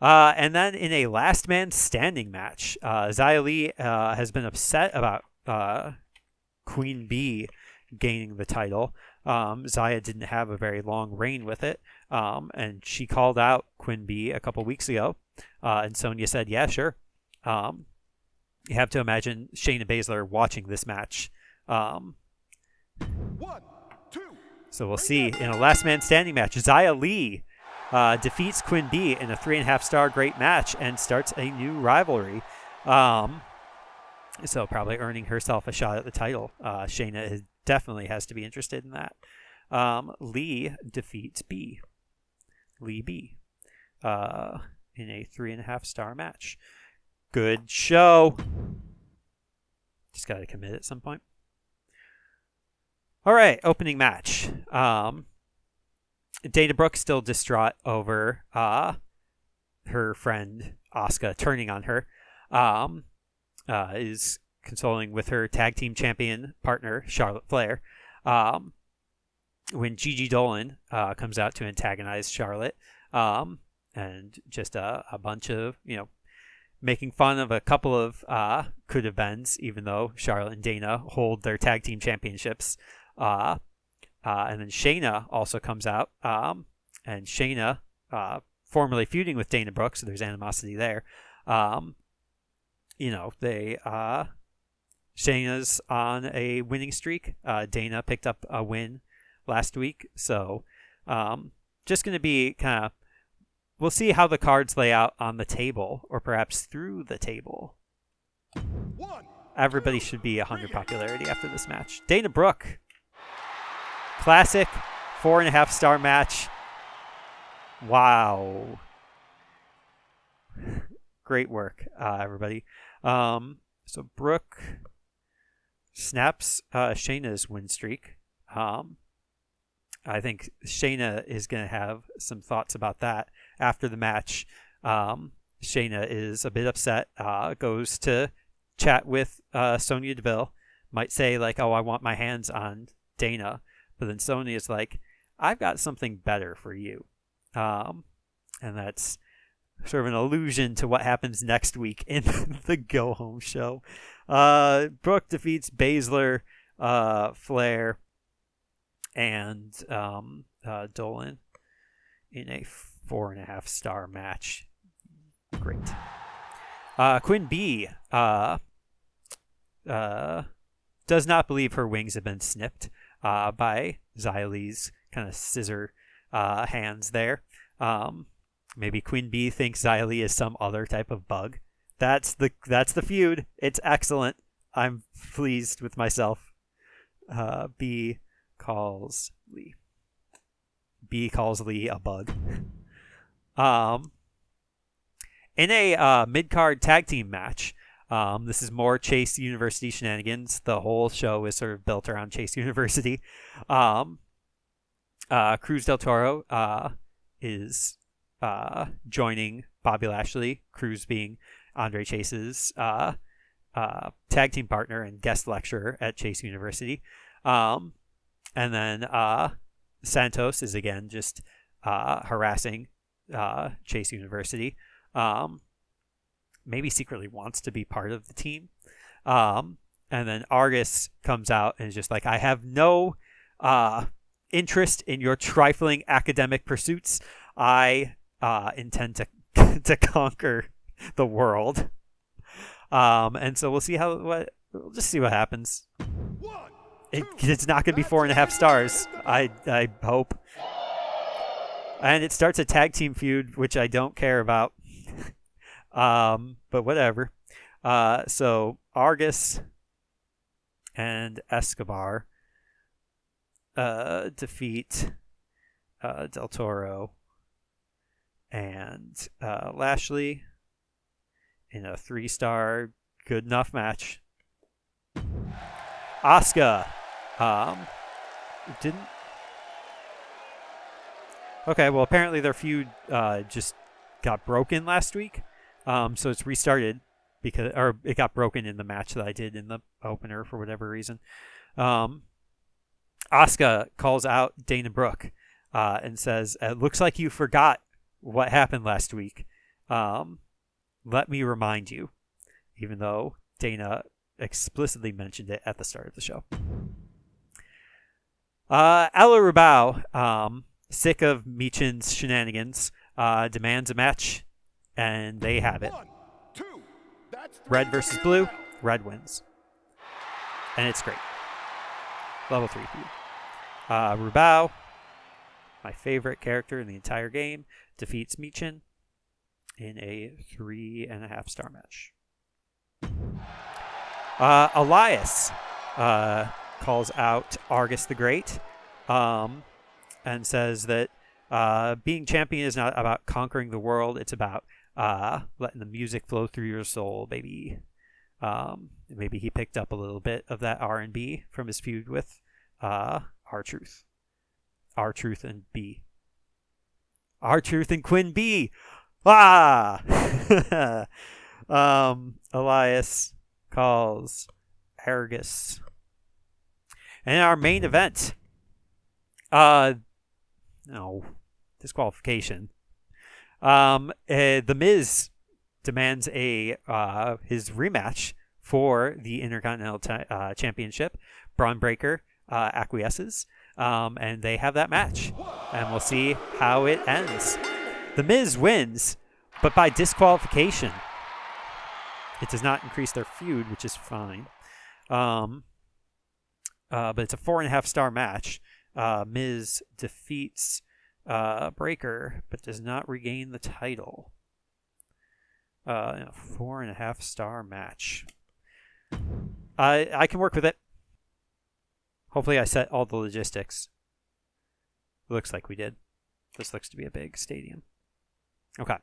And then in a last man standing match, Xia Li has been upset about Queen Bee gaining the title. Xia didn't have a very long reign with it, and she called out Queen Bee a couple weeks ago, and Sonya said, yeah, sure. You have to imagine Shayna Baszler watching this match. 1, 2. So we'll see in a last man standing match. Xia Li defeats Queen Bee in a 3.5 star great match and starts a new rivalry. So probably earning herself a shot at the title. Shayna definitely has to be interested in that. Lee defeats Bee. Lee Bee in a 3.5 star match. Good show. Just got to commit at some point. All right, opening match. Dana Brooke still distraught over her friend Asuka turning on her. Is consoling with her tag team champion partner Charlotte Flair. When Gigi Dolan comes out to antagonize Charlotte, and just a bunch of, making fun of a couple of could have beens, even though Charlotte and Dana hold their tag team championships. And then Shayna also comes out, and Shayna, formerly feuding with Dana Brooke, so there's animosity there. Shayna's on a winning streak. Dana picked up a win last week, so just going to be kind of, we'll see how the cards lay out on the table, or perhaps through the table. Everybody should be 100 popularity after this match. Dana Brooke, classic 4.5 star match. Wow. Great work, everybody. So Brooke snaps Shayna's win streak. I think Shayna is going to have some thoughts about that after the match. Shayna is a bit upset, goes to chat with Sonya Deville, might say, like, oh, I want my hands on Dana. But then Sonya is like, I've got something better for you. And that's sort of an allusion to what happens next week in the Go Home show. Brooke defeats Baszler, Flair, and Dolan in a 4.5 star match. Great. Queen Bee does not believe her wings have been snipped by Xia Li's kind of scissor hands there. Maybe Queen Bee thinks Xia Li is some other type of bug. That's the feud. It's excellent. I'm pleased with myself. Bee calls Lee a bug. In a mid-card tag team match, this is more Chase University shenanigans. The whole show is sort of built around Chase University. Cruz del Toro is joining Bobby Lashley, Cruz being Andre Chase's tag team partner and guest lecturer at Chase University. And then Santos is again just harassing Chase University. Maybe secretly wants to be part of the team. And then Argus comes out and is just like, I have no interest in your trifling academic pursuits. I intend to conquer the world. And so we'll see we'll just see what happens. It's not going to be 4.5 stars. I hope. And it starts a tag team feud, which I don't care about. But whatever. So Argus and Escobar defeat Del Toro and Lashley in a 3-star good enough match. Asuka didn't. Okay, well apparently their feud just got broken last week, so it's restarted or it got broken in the match that I did in the opener for whatever reason. Asuka calls out Dana Brooke and says, "It looks like you forgot what happened last week. Let me remind you," even though Dana explicitly mentioned it at the start of the show. Ella Rubao, sick of Michin's shenanigans, demands a match, and they have it. 1, 2, that's 3. Red versus blue. Red wins. And it's great. Level 3 feud. Rubao, my favorite character in the entire game, defeats Michin in a 3.5 star match. Elias calls out Argus the Great and says that being champion is not about conquering the world. It's about letting the music flow through your soul, baby. Maybe he picked up a little bit of that R&B from his feud with R-Truth. R-Truth and B. R-Truth and Quinn B. Elias calls Argus. And our main event, disqualification. The Miz demands his rematch for the Intercontinental Championship. Braun Breaker acquiesces, and they have that match, and we'll see how it ends. The Miz wins, but by disqualification. It does not increase their feud, which is fine. But it's a 4.5 star match. Miz defeats Breaker, but does not regain the title. In a 4.5 star match. I can work with it. Hopefully I set all the logistics. Looks like we did. This looks to be a big stadium. Okay.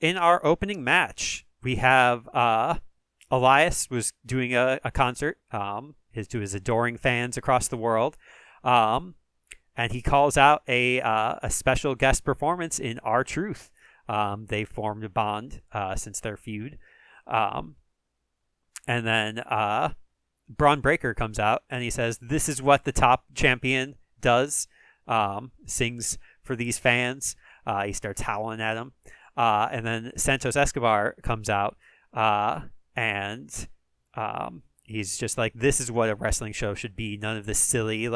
In our opening match, we have Elias was doing a concert to his adoring fans across the world. And he calls out a special guest performance in R-Truth. They formed a bond since their feud. And then Braun Breaker comes out and he says, "This is what the top champion does." Sings for these fans. He starts howling at them. And then Santos Escobar comes out and he's just like, "This is what a wrestling show should be. None of this silly,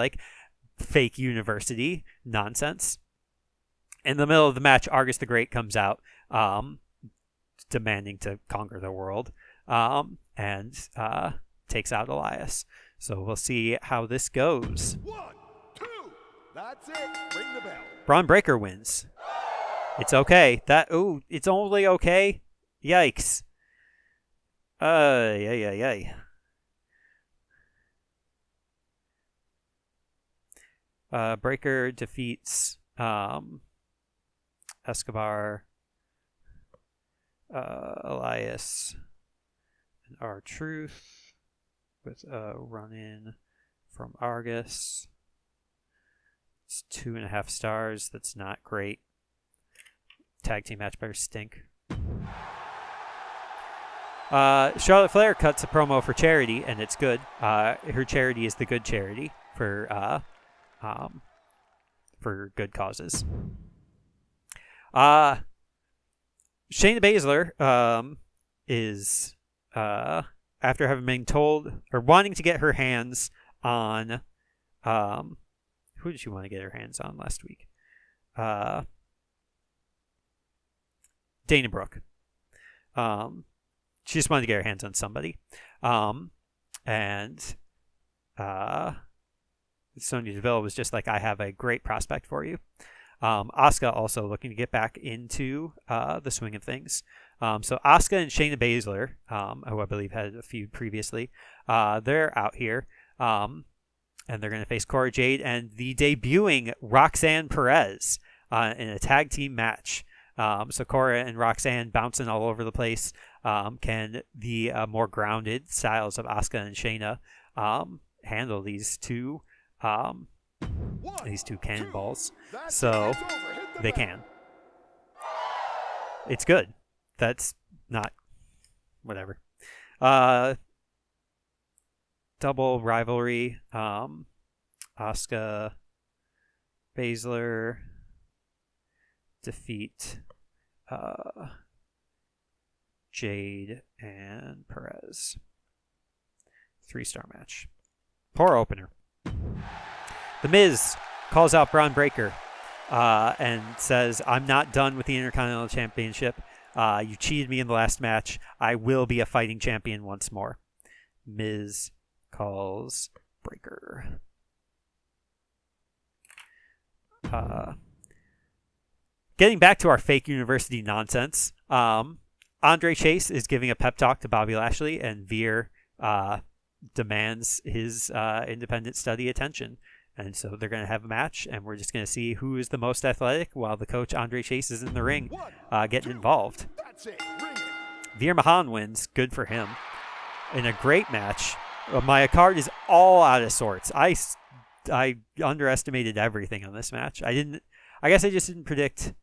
fake university nonsense." In the middle of the match, Argus the Great comes out demanding to conquer the world and takes out Elias. So we'll see how this goes. 1, 2, that's it. Ring the bell. Braun Breaker wins. It's okay. It's only okay? Yikes. Yay. Breaker defeats Escobar, Elias, and R-Truth with a run-in from Argus. It's 2.5 stars. That's not great. tag team match better stink. Charlotte Flair cuts a promo for charity, and it's good. Her charity is the good charity for good causes. Shayna Baszler is after having been told or wanting to get her hands on who did she want to get her hands on last week? Dana Brooke. She just wanted to get her hands on somebody. And Sonya Deville was just like, I have a great prospect for you. Asuka also looking to get back into the swing of things. So Asuka and Shayna Baszler, who I believe had a feud previously, they're out here. And they're going to face Cora Jade and the debuting Roxanne Perez in a tag team match. So Cora and Roxanne bouncing all over the place. Can the more grounded styles of Asuka and Shayna handle these two cannonballs? So they can. It's good. That's not whatever. Double rivalry. Asuka Baszler defeat Jade and Perez. 3-star match. Poor opener. The Miz calls out Braun Breaker and says, I'm not done with the Intercontinental Championship. You cheated me in the last match. I will be a fighting champion once more. Miz calls Breaker. Getting back to our fake university nonsense, Andre Chase is giving a pep talk to Bobby Lashley, and Veer demands his independent study attention. And so they're going to have a match, and we're just going to see who is the most athletic while the coach, Andre Chase, is in the ring getting involved. Veer Mahan wins. Good for him. In a great match. My card is all out of sorts. I underestimated everything on this match. I guess I just didn't predict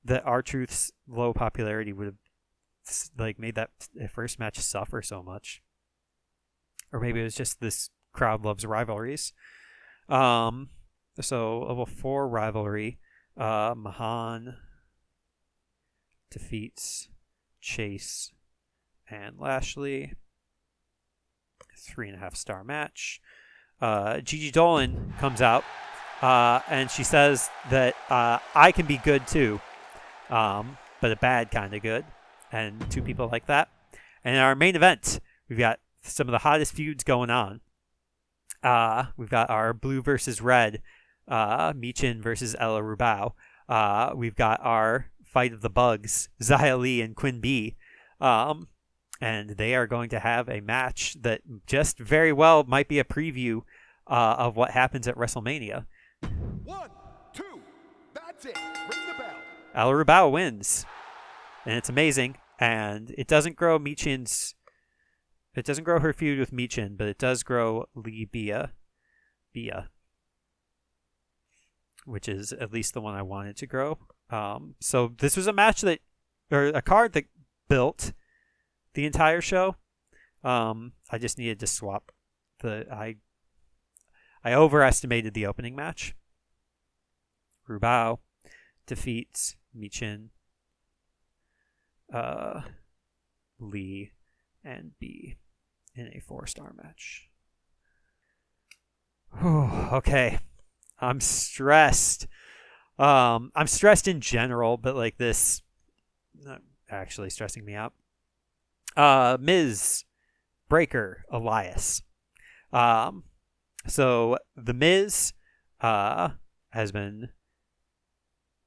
that R-Truth's low popularity would have made that first match suffer so much. Or maybe it was just this crowd loves rivalries. So level 4 rivalry. Mahan defeats Chase and Lashley. 3.5-star match. Gigi Dolan comes out and she says that I can be good too, but a bad kind of good, and 2 people like that. And in our main event, we've got some of the hottest feuds going on. We've got our blue versus red, Michin versus Ella Rubao. We've got our fight of the bugs, Xia Li and Quinn B. And they are going to have a match that just very well might be a preview of what happens at WrestleMania. 1, 2, that's it. Ring the bell. Ella Rubao wins, and it's amazing. And it doesn't grow her feud with Michin, but it does grow Lee Bia, which is at least the one I wanted to grow. So this was a match or a card that built the entire show. I just needed to swap I overestimated the opening match. Rubao defeats Michin, Lee, and B in a 4-star match. Okay. I'm stressed. I'm stressed in general, but this actually stressing me out. Miz, Breaker, Elias. So the Miz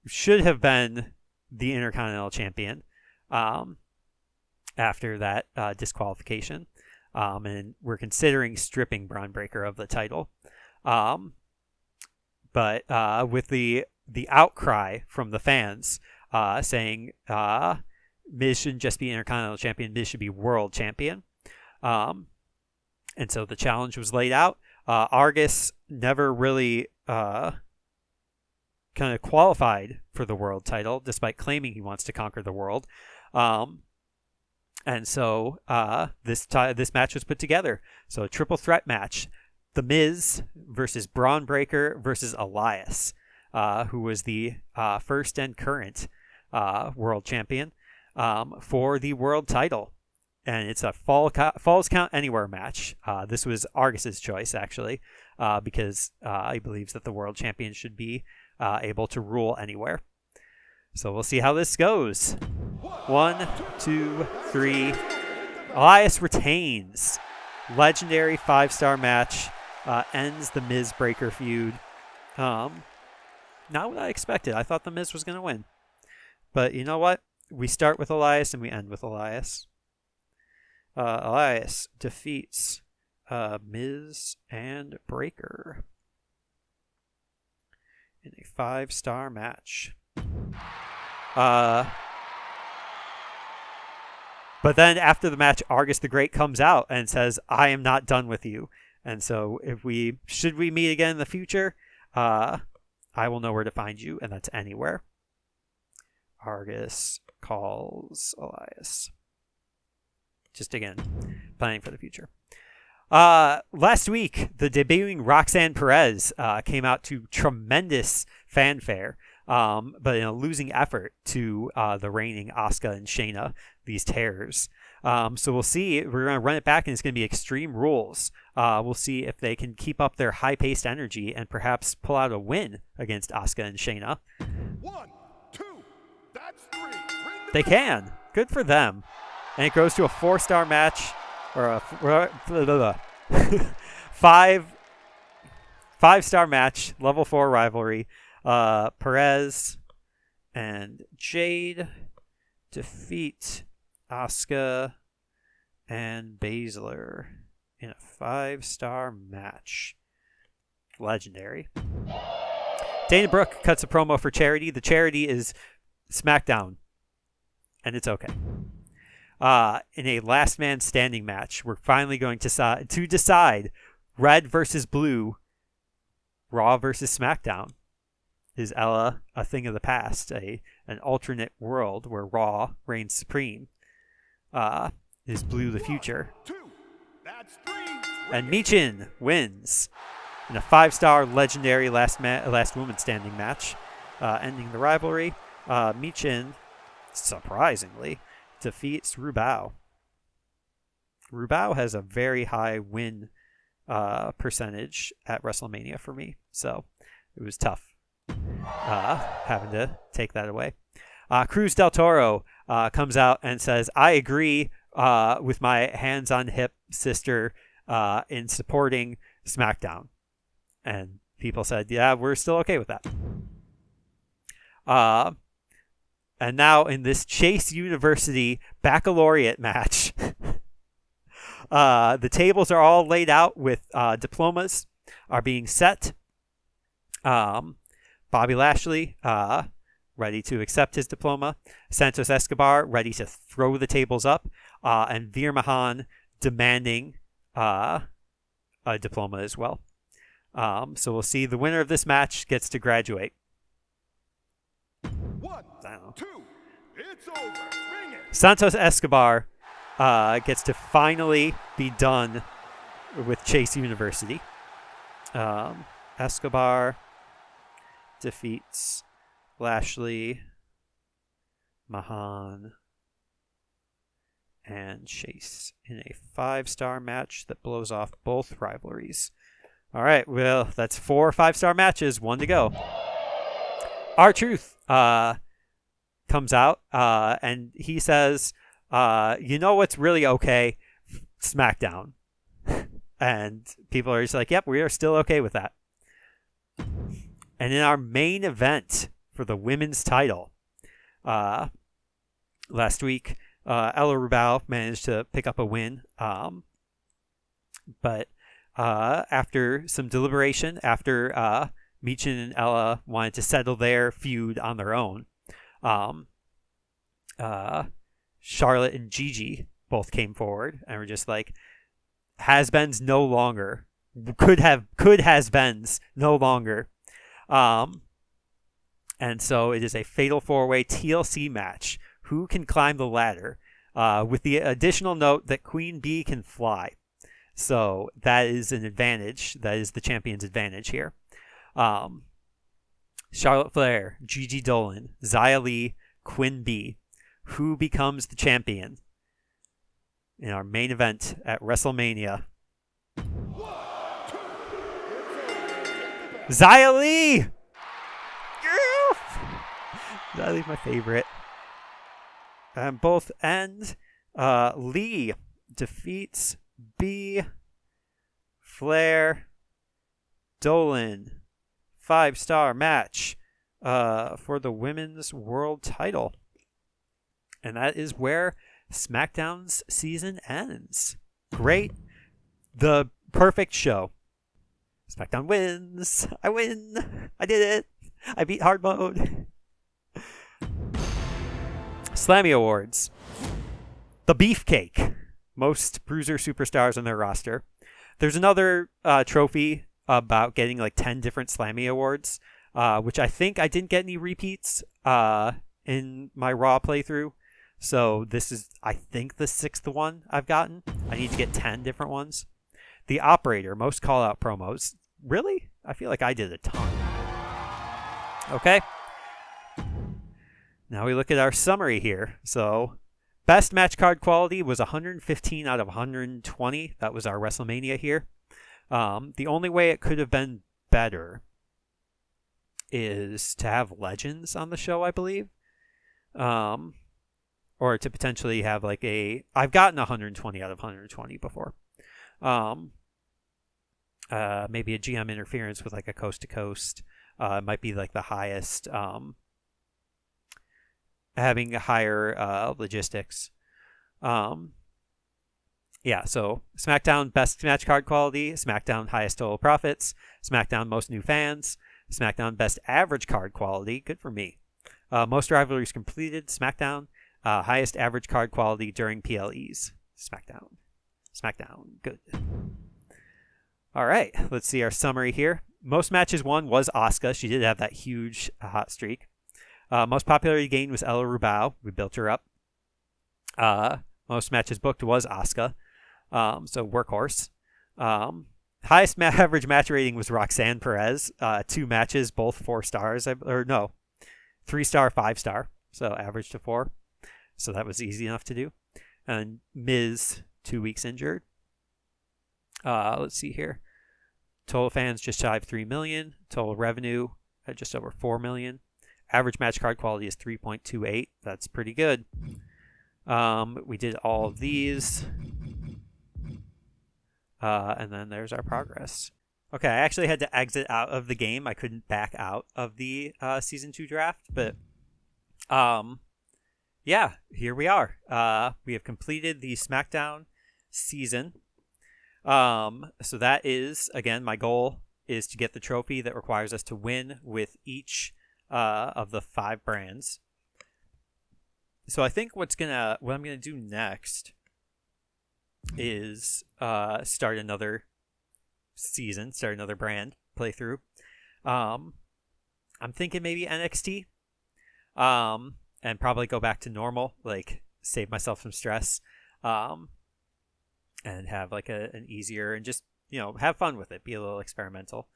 should have been the Intercontinental Champion after that disqualification. And we're considering stripping Braun Breaker of the title. But with the outcry from the fans saying Miz shouldn't just be Intercontinental Champion, Miz should be World Champion. And so the challenge was laid out. Argus never really kind of qualified for the world title, despite claiming he wants to conquer the world. And so this match was put together. So a triple threat match. The Miz versus Braun Breaker versus Elias, who was the first and current world champion for the world title. And it's a Falls Count Anywhere match. This was Argus's choice, actually, because he believes that the world champion should be able to rule anywhere. So we'll see how this goes. 1, 2, 3. Elias retains. Legendary 5-star match. Ends the Miz Breaker feud. Not what I expected. I thought the Miz was going to win. But you know what? We start with Elias and we end with Elias. Elias defeats Miz and Breaker in a 5-star match. But then after the match, Argus the Great comes out and says, "I am not done with you. And so should we meet again in the future, I will know where to find you, and that's anywhere." Argus calls Elias. Just again, planning for the future. Last week, the debuting Roxanne Perez came out to tremendous fanfare, but in a losing effort to the reigning Asuka and Shayna, these terrors. So we'll see. We're going to run it back, and it's going to be Extreme Rules. We'll see if they can keep up their high-paced energy and perhaps pull out a win against Asuka and Shayna. 1, 2, that's 3. They can. Good for them. And it goes to a 4-star match, or a 5-star match, level 4 rivalry. Perez and Jade defeat Asuka and Baszler in a 5-star match. Legendary. Dana Brooke cuts a promo for charity. The charity is Smackdown, and it's okay. In a last man standing match, we're finally going to decide red versus blue, Raw versus SmackDown. Is Ella a thing of the past, an alternate world where Raw reigns supreme? Is blue the future? 2, that's 3. And Michin wins in a 5-star legendary last woman standing match, ending the rivalry. Michin, surprisingly, defeats Rubao. Rubao has a very high win percentage at Wrestlemania for me, so it was tough having to take that away. Cruz del Toro comes out and says, "I agree with my hands-on-hip sister in supporting SmackDown." And people said, "Yeah, we're still okay with that." And now in this Chase University baccalaureate match, the tables are all laid out with diplomas are being set. Bobby Lashley ready to accept his diploma. Santos Escobar ready to throw the tables up. And Veer Mahan demanding a diploma as well. So we'll see the winner of this match gets to graduate. 1, 2, it's over. Bring it. Santos Escobar gets to finally be done with Chase University. Escobar defeats Lashley, Mahan, and Chase in a 5-star match that blows off both rivalries. All right, well, that's 4 5-star matches, 1 to go. R-Truth comes out and he says, "You know what's really okay? SmackDown." And people are just like, "Yep, we are still okay with that." And in our main event for the women's title, last week, Ella Rubao managed to pick up a win. But after some deliberation, after Michin and Ella wanted to settle their feud on their own, Charlotte and Gigi both came forward and were just like, has-beens no longer. Could has-beens no longer. And so it is a fatal 4-way TLC match. Who can climb the ladder? With the additional note that Queen Bee can fly. So that is an advantage. That is the champion's advantage here. Charlotte Flair, Gigi Dolan, Xia Li, Queen Bee. Who becomes the champion in our main event at WrestleMania? Xia Li! Xia Li's my favorite. And both end. Lee defeats B. Flair. Dolan. 5-star match for the women's world title. And that is where SmackDown's season ends. Great. The perfect show. SmackDown wins. I win. I did it. I beat hard mode. Slammy Awards. The Beefcake. Most bruiser superstars on their roster. There's another trophy about getting like 10 different Slammy Awards, which I think I didn't get any repeats in my Raw playthrough. So this is, I think, the 6th one I've gotten. I need to get 10 different ones. The Operator. Most call-out promos. Really? I feel like I did a ton. Okay. Now we look at our summary here. So, best match card quality was 115 out of 120. That was our WrestleMania here. The only way it could have been better is to have legends on the show, I believe. Or to potentially have like a... I've gotten 120 out of 120 before. Maybe a GM interference with like a coast-to-coast. It might be like the highest... having a higher logistics. Yeah, so SmackDown best match card quality, SmackDown highest total profits, SmackDown most new fans, SmackDown best average card quality, good for me. Most rivalries completed, SmackDown highest average card quality during PLEs, SmackDown, good. All right, let's see our summary here. Most matches won was Asuka. She did have that huge hot streak. Most popularity gained was Ella Rubao. We built her up. Most matches booked was Asuka. So workhorse. Highest average match rating was Roxanne Perez. 2 matches, both 4 stars. 3-star, 5-star. So average to 4. So that was easy enough to do. And Miz, 2 weeks injured. Let's see here. Total fans just shy of 3 million. Total revenue at just over 4 million. Average match card quality is 3.28. That's pretty good. We did all of these. And then there's our progress. Okay, I actually had to exit out of the game. I couldn't back out of the Season 2 draft. But, yeah, here we are. We have completed the SmackDown season. So that is, again, my goal is to get the trophy that requires us to win with each of the 5 brands. So I think what I'm gonna do next is start another season, start another brand playthrough. I'm thinking maybe NXT, and probably go back to normal, like save myself some stress, and have like an easier and just have fun with it, be a little experimental.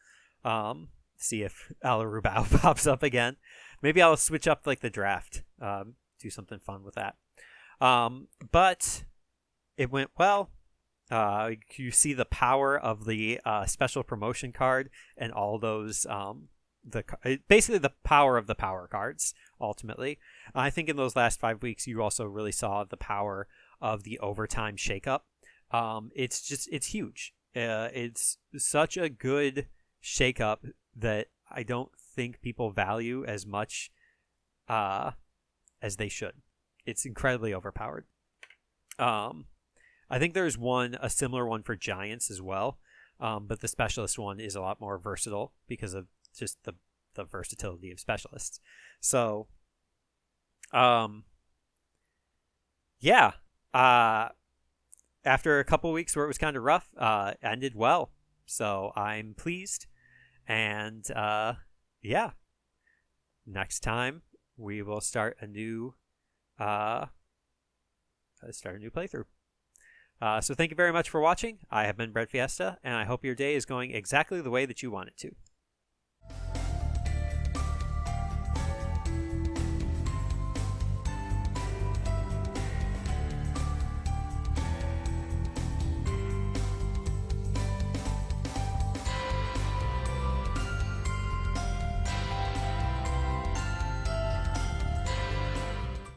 See if Ella Rubao pops up again. Maybe I'll switch up like the draft. Do something fun with that. But it went well. You see the power of the special promotion card and all those basically the power of the power cards. Ultimately, I think in those last 5 weeks, you also really saw the power of the overtime shakeup. It's huge. It's such a good shakeup that I don't think people value as much as they should. It's incredibly overpowered. I think there's a similar one for Giants as well, but the Specialist one is a lot more versatile because of just the versatility of Specialists. So, yeah. After a couple weeks where it was kind of rough, ended well. So I'm pleased. And, yeah. next time we will start a new playthrough. So thank you very much for watching. I have been breadfiesta, and I hope your day is going exactly the way that you want it to.